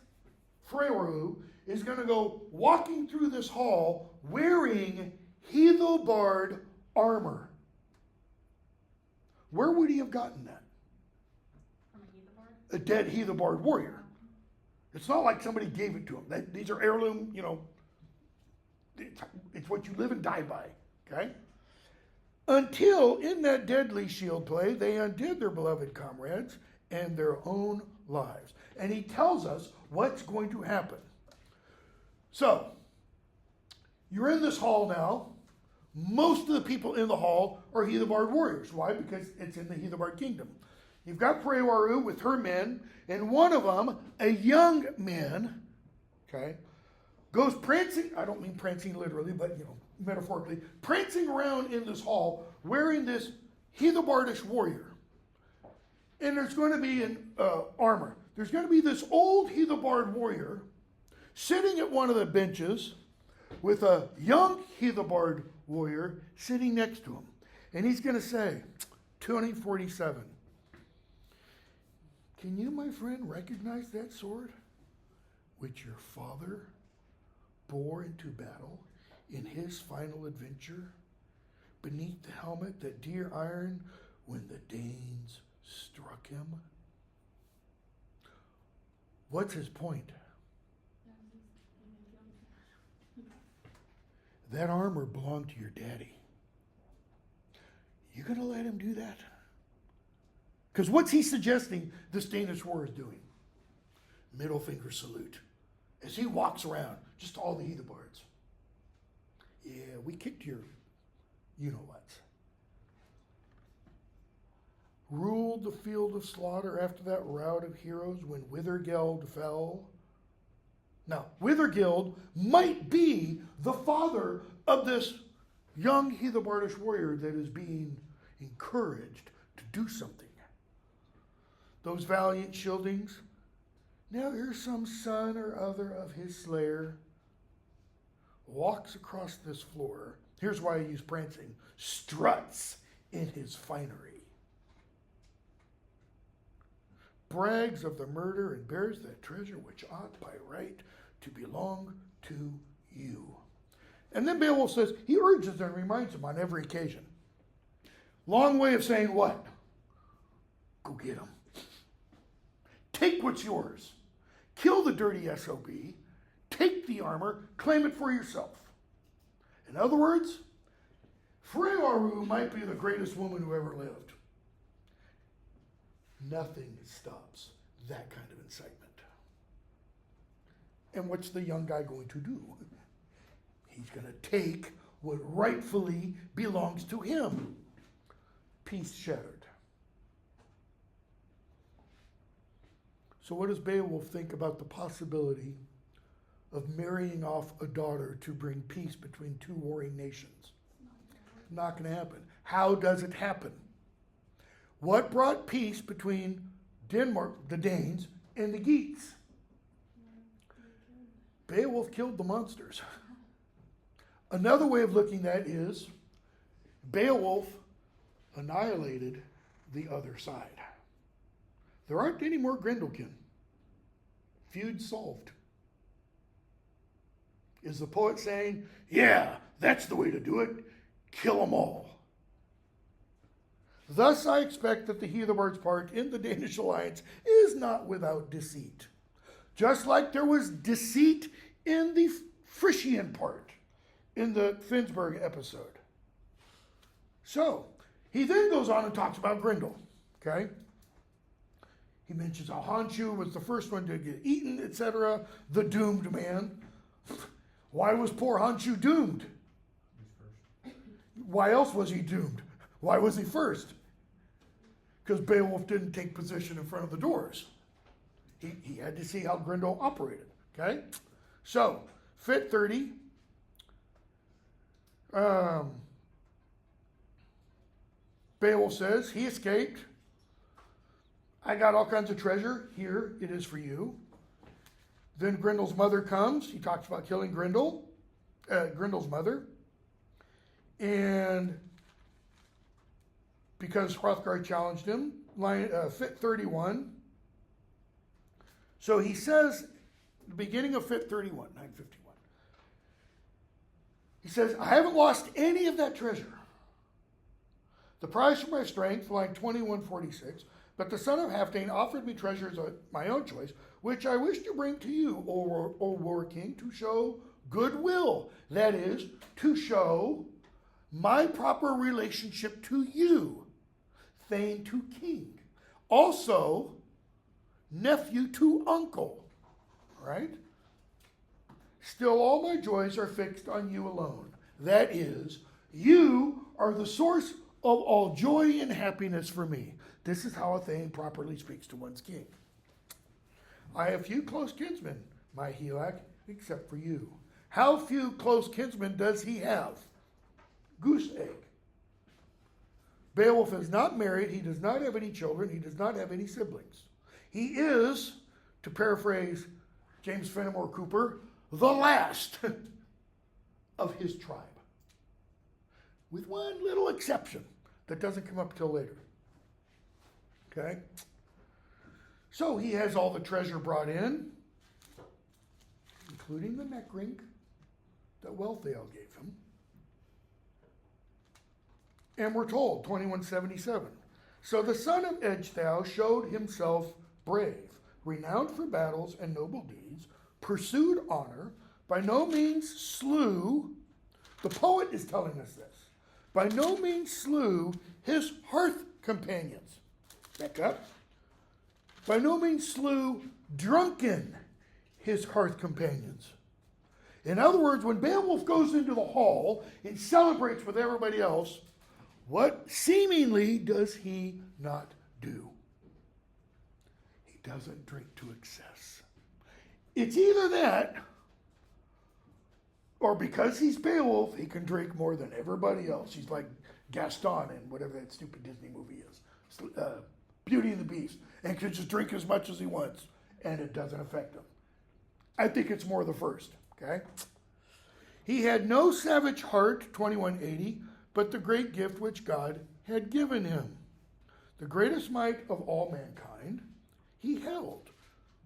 Freywaru is going to go walking through this hall wearing Heathobard armor. Where would he have gotten that? From a Heathabard? A dead Heathobard warrior. It's not like somebody gave it to him. These are heirloom, it's what you live and die by, okay? Until in that deadly shield play, they undid their beloved comrades and their own lives. And he tells us what's going to happen. So, you're in this hall now. Most of the people in the hall are Heathobard warriors. Why? Because it's in the Heathobard kingdom. You've got Freywaru with her men, and one of them, a young man, okay, goes prancing, I don't mean prancing literally, but metaphorically, prancing around in this hall wearing this Heathobardish warrior. And there's going to be an armor. There's going to be this old Heathobard warrior sitting at one of the benches with a young Heathobard warrior sitting next to him. And he's going to say, 2047, can you, my friend, recognize that sword which your father bore into battle in his final adventure beneath the helmet that dear iron when the Danes struck him? What's his point? That armor belonged to your daddy. You gonna let him do that? Because what's he suggesting this Danish war is doing? Middle finger salute. As he walks around, just all the Heathobards. Yeah, we kicked your you-know-whats. Ruled the field of slaughter after that rout of heroes when Withergeld fell. Now, Withergeld might be the father of this young Heathobardish warrior that is being encouraged to do something. Those valiant Schildings, now here's some son or other of his slayer, walks across this floor. Here's why I use prancing. Struts in his finery. Brags of the murder and bears that treasure which ought by right to belong to you. And then Beowulf says, he urges and reminds him on every occasion. Long way of saying what? Go get him. Take what's yours. Kill the dirty SOB. Take the armor. Claim it for yourself. In other words, Freywaru might be the greatest woman who ever lived. Nothing stops that kind of incitement. And what's the young guy going to do? He's going to take what rightfully belongs to him. Peace shattered. So what does Beowulf think about the possibility of marrying off a daughter to bring peace between two warring nations? Not going to happen. How does it happen? What brought peace between Denmark, the Danes, and the Geats? Beowulf killed the monsters. Another way of looking at it is Beowulf annihilated the other side. There aren't any more Grendelkin. Feud solved. Is the poet saying, yeah, that's the way to do it. Kill them all. Thus I expect that the Heathobards' part in the Danish alliance is not without deceit. Just like there was deceit in the Frisian part in the Finnsburg episode. So, He then goes on and talks about Grendel, okay? He mentions how Honshu was the first one to get eaten, etc. The doomed man. Why was poor Honshu doomed? Who's first? Why else was he doomed? Why was he first? Because Beowulf didn't take position in front of the doors. He had to see how Grendel operated, okay? So, Fit 30. Beowulf says, he escaped. I got all kinds of treasure. Here, it is for you. Then Grendel's mother comes. He talks about killing Grendel's mother. And because Hrothgar challenged him, Fit 31. So he says, the beginning of Fit 31, 951. He says, I haven't lost any of that treasure. The prize for my strength, line 2146, but the son of Halfdane offered me treasures of my own choice, which I wish to bring to you, O war king, to show goodwill. That is, to show my proper relationship to you, thane to king. Also, nephew to uncle, right? Still, all my joys are fixed on you alone. That is, you are the source of all joy and happiness for me. This is how a thane properly speaks to one's king. I have few close kinsmen, my Helak, except for you. How few close kinsmen does he have? Goose egg. Beowulf is not married. He does not have any children. He does not have any siblings. He is, to paraphrase James Fenimore Cooper, the last of his tribe. With one little exception that doesn't come up till later. Okay? So he has all the treasure brought in, including the neck ring that Wealhtheow gave him. And we're told, 2177, so the son of Ecgtheow showed himself brave, renowned for battles and noble deeds, pursued honor, by no means slew, the poet is telling us this, by no means slew his hearth companions. Back up. By no means slew drunken his hearth companions. In other words, when Beowulf goes into the hall and celebrates with everybody else, what seemingly does he not do? He doesn't drink to excess. It's either that, or because he's Beowulf, he can drink more than everybody else. He's like Gaston in whatever that stupid Disney movie is, Beauty and the Beast, and can just drink as much as he wants, and it doesn't affect him. I think it's more the first, okay? He had no savage heart, 2180, but the great gift which God had given him. The greatest might of all mankind he held,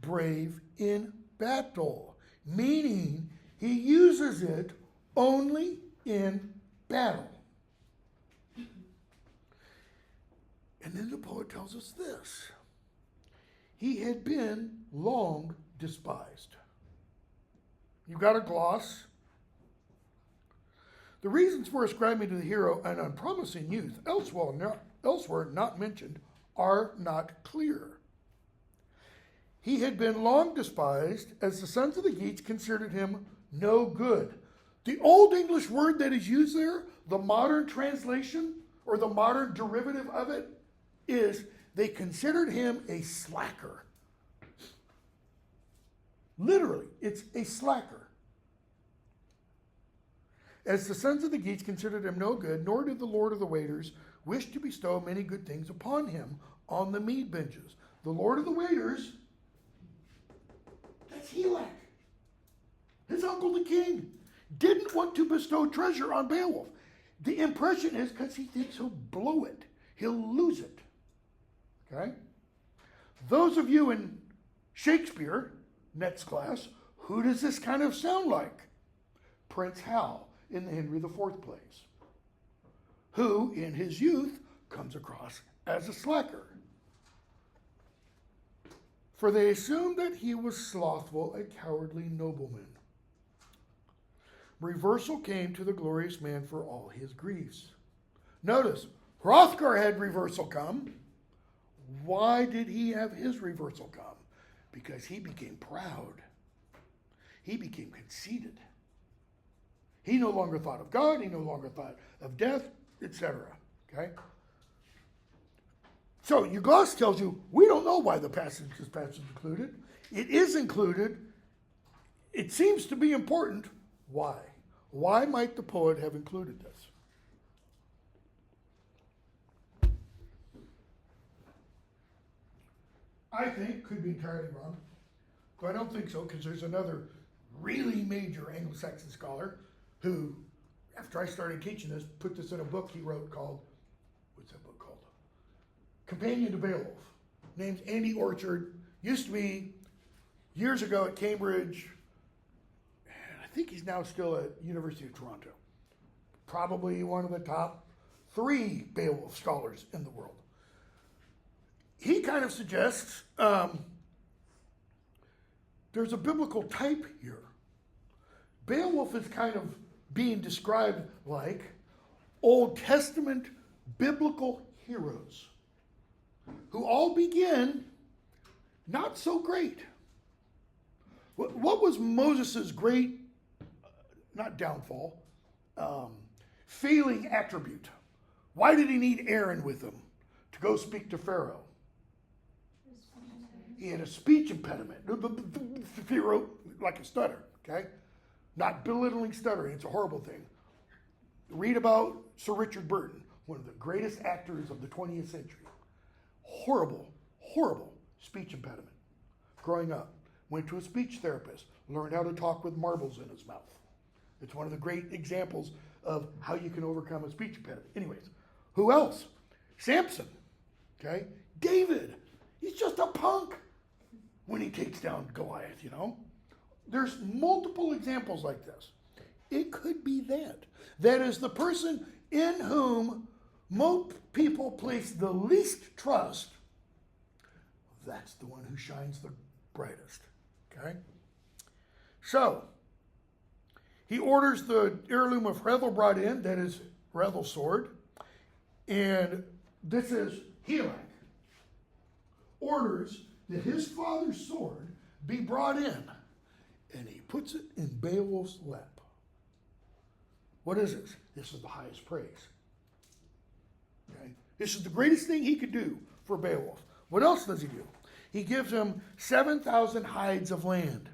brave in battle, meaning he uses it only in battle. And then the poet tells us this. He had been long despised. You got a gloss? The reasons for ascribing to the hero an unpromising youth, elsewhere not mentioned, are not clear. He had been long despised, as the sons of the Geats considered him no good. The Old English word that is used there, the modern translation, or the modern derivative of it, is they considered him a slacker. Literally, it's a slacker. As the sons of the Geats considered him no good, nor did the Lord of the Waiters wish to bestow many good things upon him on the mead benches. The Lord of the Waiters, that's Helak, his uncle the king, didn't want to bestow treasure on Beowulf. The impression is because he thinks he'll blow it. He'll lose it. Okay? Those of you in Shakespeare, Net's class, who does this kind of sound like? Prince Hal in the Henry IV plays, who in his youth comes across as a slacker. For they assumed that he was slothful, a cowardly nobleman. Reversal came to the glorious man for all his griefs. Notice, Hrothgar had reversal come. Why did he have his reversal come? Because he became proud. He became conceited. He no longer thought of God. He no longer thought of death, etc. Okay? So your gloss tells you, we don't know why this passage is included. It is included. It seems to be important. Why? Why might the poet have included this? I think, could be entirely wrong, but I don't think so, because there's another really major Anglo-Saxon scholar who, after I started teaching this, put this in a book he wrote called, what's that book called? Companion to Beowulf. Name's Andy Orchard. Used to be, years ago at Cambridge, and I think he's now still at University of Toronto. Probably one of the top 3 Beowulf scholars in the world. He kind of suggests there's a biblical type here. Beowulf is kind of being described like Old Testament biblical heroes who all begin not so great. What was Moses' great, not downfall, failing attribute? Why did he need Aaron with him to go speak to Pharaoh? He had a speech impediment. He wrote like a stutter, okay? Not belittling stuttering, it's a horrible thing. Read about Sir Richard Burton, one of the greatest actors of the 20th century. Horrible, horrible speech impediment. Growing up, went to a speech therapist, learned how to talk with marbles in his mouth. It's one of the great examples of how you can overcome a speech impediment. Anyways, who else? Samson, okay? David, he's just a punk when he takes down Goliath, you know? There's multiple examples like this. It could be that. That is the person in whom most people place the least trust. That's the one who shines the brightest, okay? So, he orders the heirloom of Hrethel brought in, that is Hrethel's sword, and this is Helak. Orders that his father's sword be brought in, and he puts it in Beowulf's lap. What is this? This is the highest praise. Okay? This is the greatest thing he could do for Beowulf. What else does he do? He gives him 7,000 hides of land.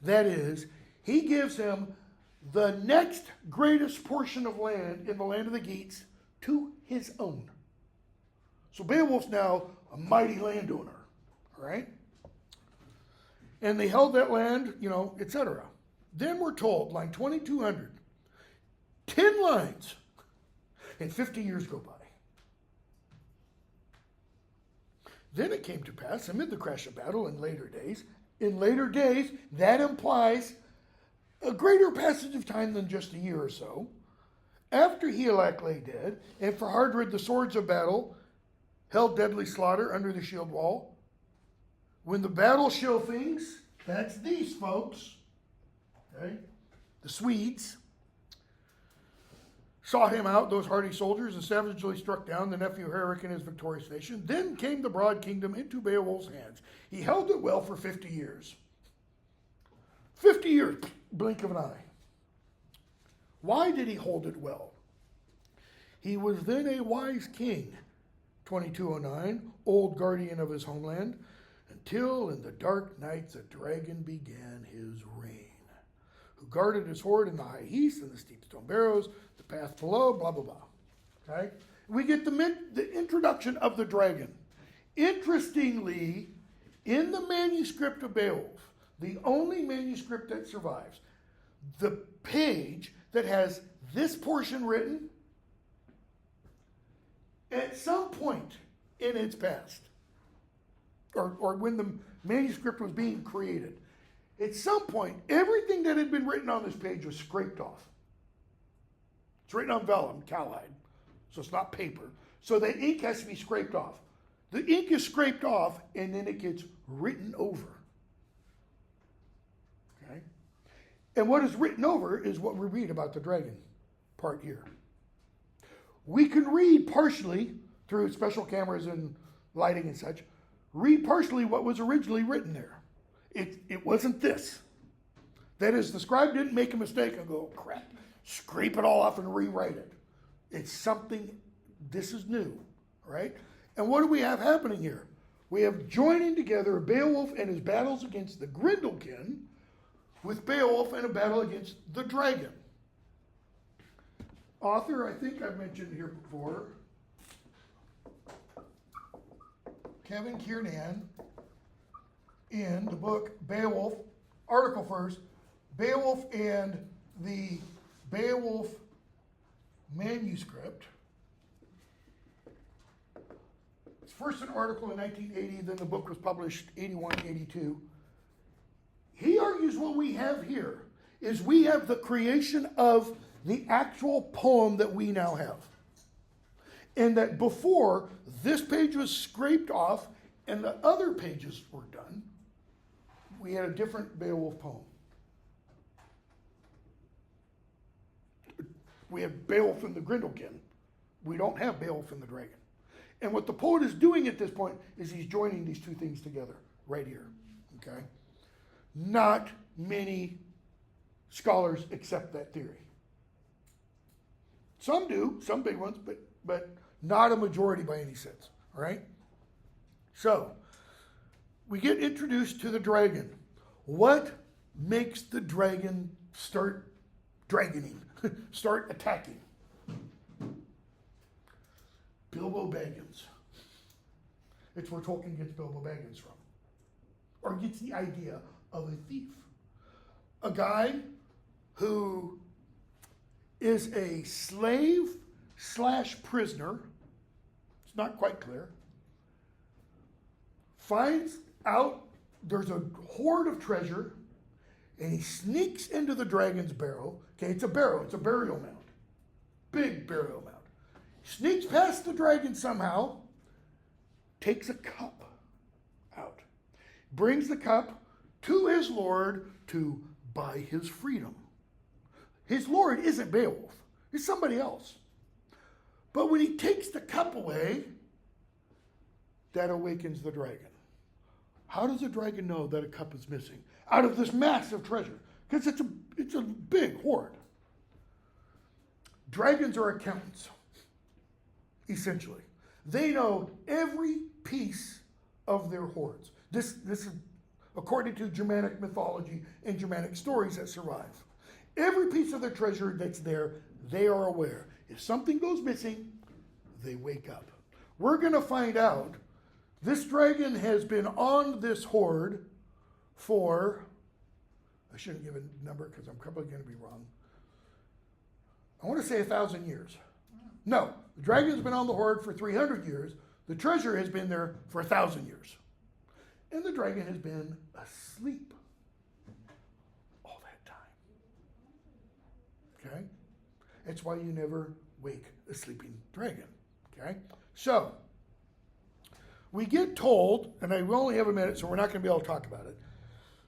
That is, he gives him the next greatest portion of land in the land of the Geats to his own. So Beowulf's now a mighty landowner. All right? And they held that land, you know, etc. Then we're told, line 2200, 10 lines, and 50 years go by. Then it came to pass, amid the crash of battle in later days, that implies a greater passage of time than just a year or so, after Helak lay dead, and for Hardred the swords of battle held deadly slaughter under the shield wall, when the battle Scylfings, that's these folks, okay, the Swedes, sought him out, those hardy soldiers, and savagely struck down the nephew Herrick and his victorious nation. Then came the broad kingdom into Beowulf's hands. He held it well for 50 years. 50 years, blink of an eye. Why did he hold it well? He was then a wise king, 2209, old guardian of his homeland, until in the dark nights a dragon began his reign, who guarded his hoard in the high east and the steep stone barrows, the path below, blah, blah, blah. Okay? We get the introduction of the dragon. Interestingly, in the manuscript of Beowulf, the only manuscript that survives, the page that has this portion written, at some point in its past, or when the manuscript was being created, at some point, everything that had been written on this page was scraped off. It's written on vellum, cowhide, so it's not paper. So the ink has to be scraped off. The ink is scraped off, and then it gets written over. Okay? And what is written over is what we read about the dragon part here. we can read partially through special cameras and lighting and such, read partially what was originally written there. It wasn't this. That is, the scribe didn't make a mistake and go, crap, scrape it all off and rewrite it. It's something, this is new, right? And what do we have happening here? We have joining together Beowulf and his battles against the Grindlekin with Beowulf and a battle against the dragon. Author, I think I've mentioned here before, Kevin Kiernan, in the book Beowulf, article first, Beowulf and the Beowulf manuscript. It's first an article in 1980, then the book was published 81, 82. He argues what we have here is we have the creation of the actual poem that we now have. And that before, this page was scraped off and the other pages were done, we had a different Beowulf poem. We have Beowulf and the Grindlekin. We don't have Beowulf and the dragon. And what the poet is doing at this point is he's joining these two things together right here. Okay? Not many scholars accept that theory. Some do, some big ones, but not a majority by any sense. All right? So, we get introduced to the dragon. What makes the dragon start dragoning, start attacking? Bilbo Baggins. It's where Tolkien gets Bilbo Baggins from. Or gets the idea of a thief. A guy who is a slave / prisoner, it's not quite clear, finds out there's a hoard of treasure, and he sneaks into the dragon's barrow. Okay, it's a barrow, it's a burial mound. Big burial mound. Sneaks past the dragon somehow, takes a cup out, brings the cup to his lord to buy his freedom. His lord isn't Beowulf, it's somebody else. But when he takes the cup away, that awakens the dragon. How does the dragon know that a cup is missing out of this massive treasure? Because it's a big hoard. Dragons are accountants, essentially. They know every piece of their hoards. This is according to Germanic mythology and Germanic stories that survive. Every piece of their treasure that's there, they are aware. If something goes missing, they wake up. We're going to find out this dragon has been on this hoard for, I shouldn't give a number because I'm probably going to be wrong. I want to say 1,000 years. No, the dragon's been on the hoard for 300 years. The treasure has been there for 1,000 years. And the dragon has been asleep all that time. Okay? That's why you never wake a sleeping dragon. Okay? So, we get told, and I only have a minute, so we're not going to be able to talk about it.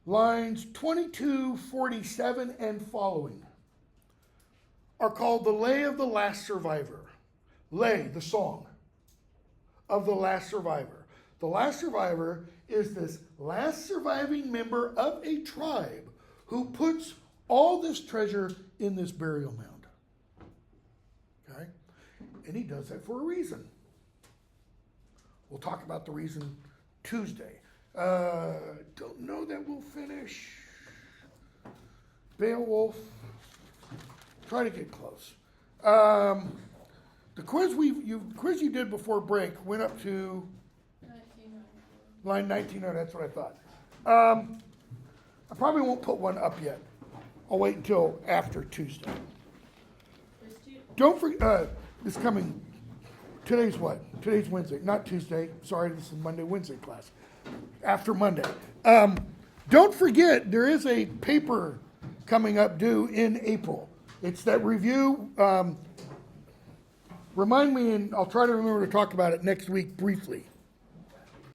Lines 22, 47, and following are called the Lay of the Last Survivor. Lay, the song of the last survivor. The last survivor is this last surviving member of a tribe who puts all this treasure in this burial mound. Okay? And he does that for a reason. We'll talk about the reason Tuesday. Don't know that we'll finish. Beowulf. Try to get close. The quiz you did before break went up to line 19. Oh, that's what I thought. I probably won't put one up yet. I'll wait until after Tuesday. Don't forget, this coming. Today's what? Today's Wednesday, not Tuesday. Sorry, this is Monday, Wednesday class. After Monday. Don't forget, there is a paper coming up due in April. It's that review. Remind me, and I'll try to remember to talk about it next week briefly.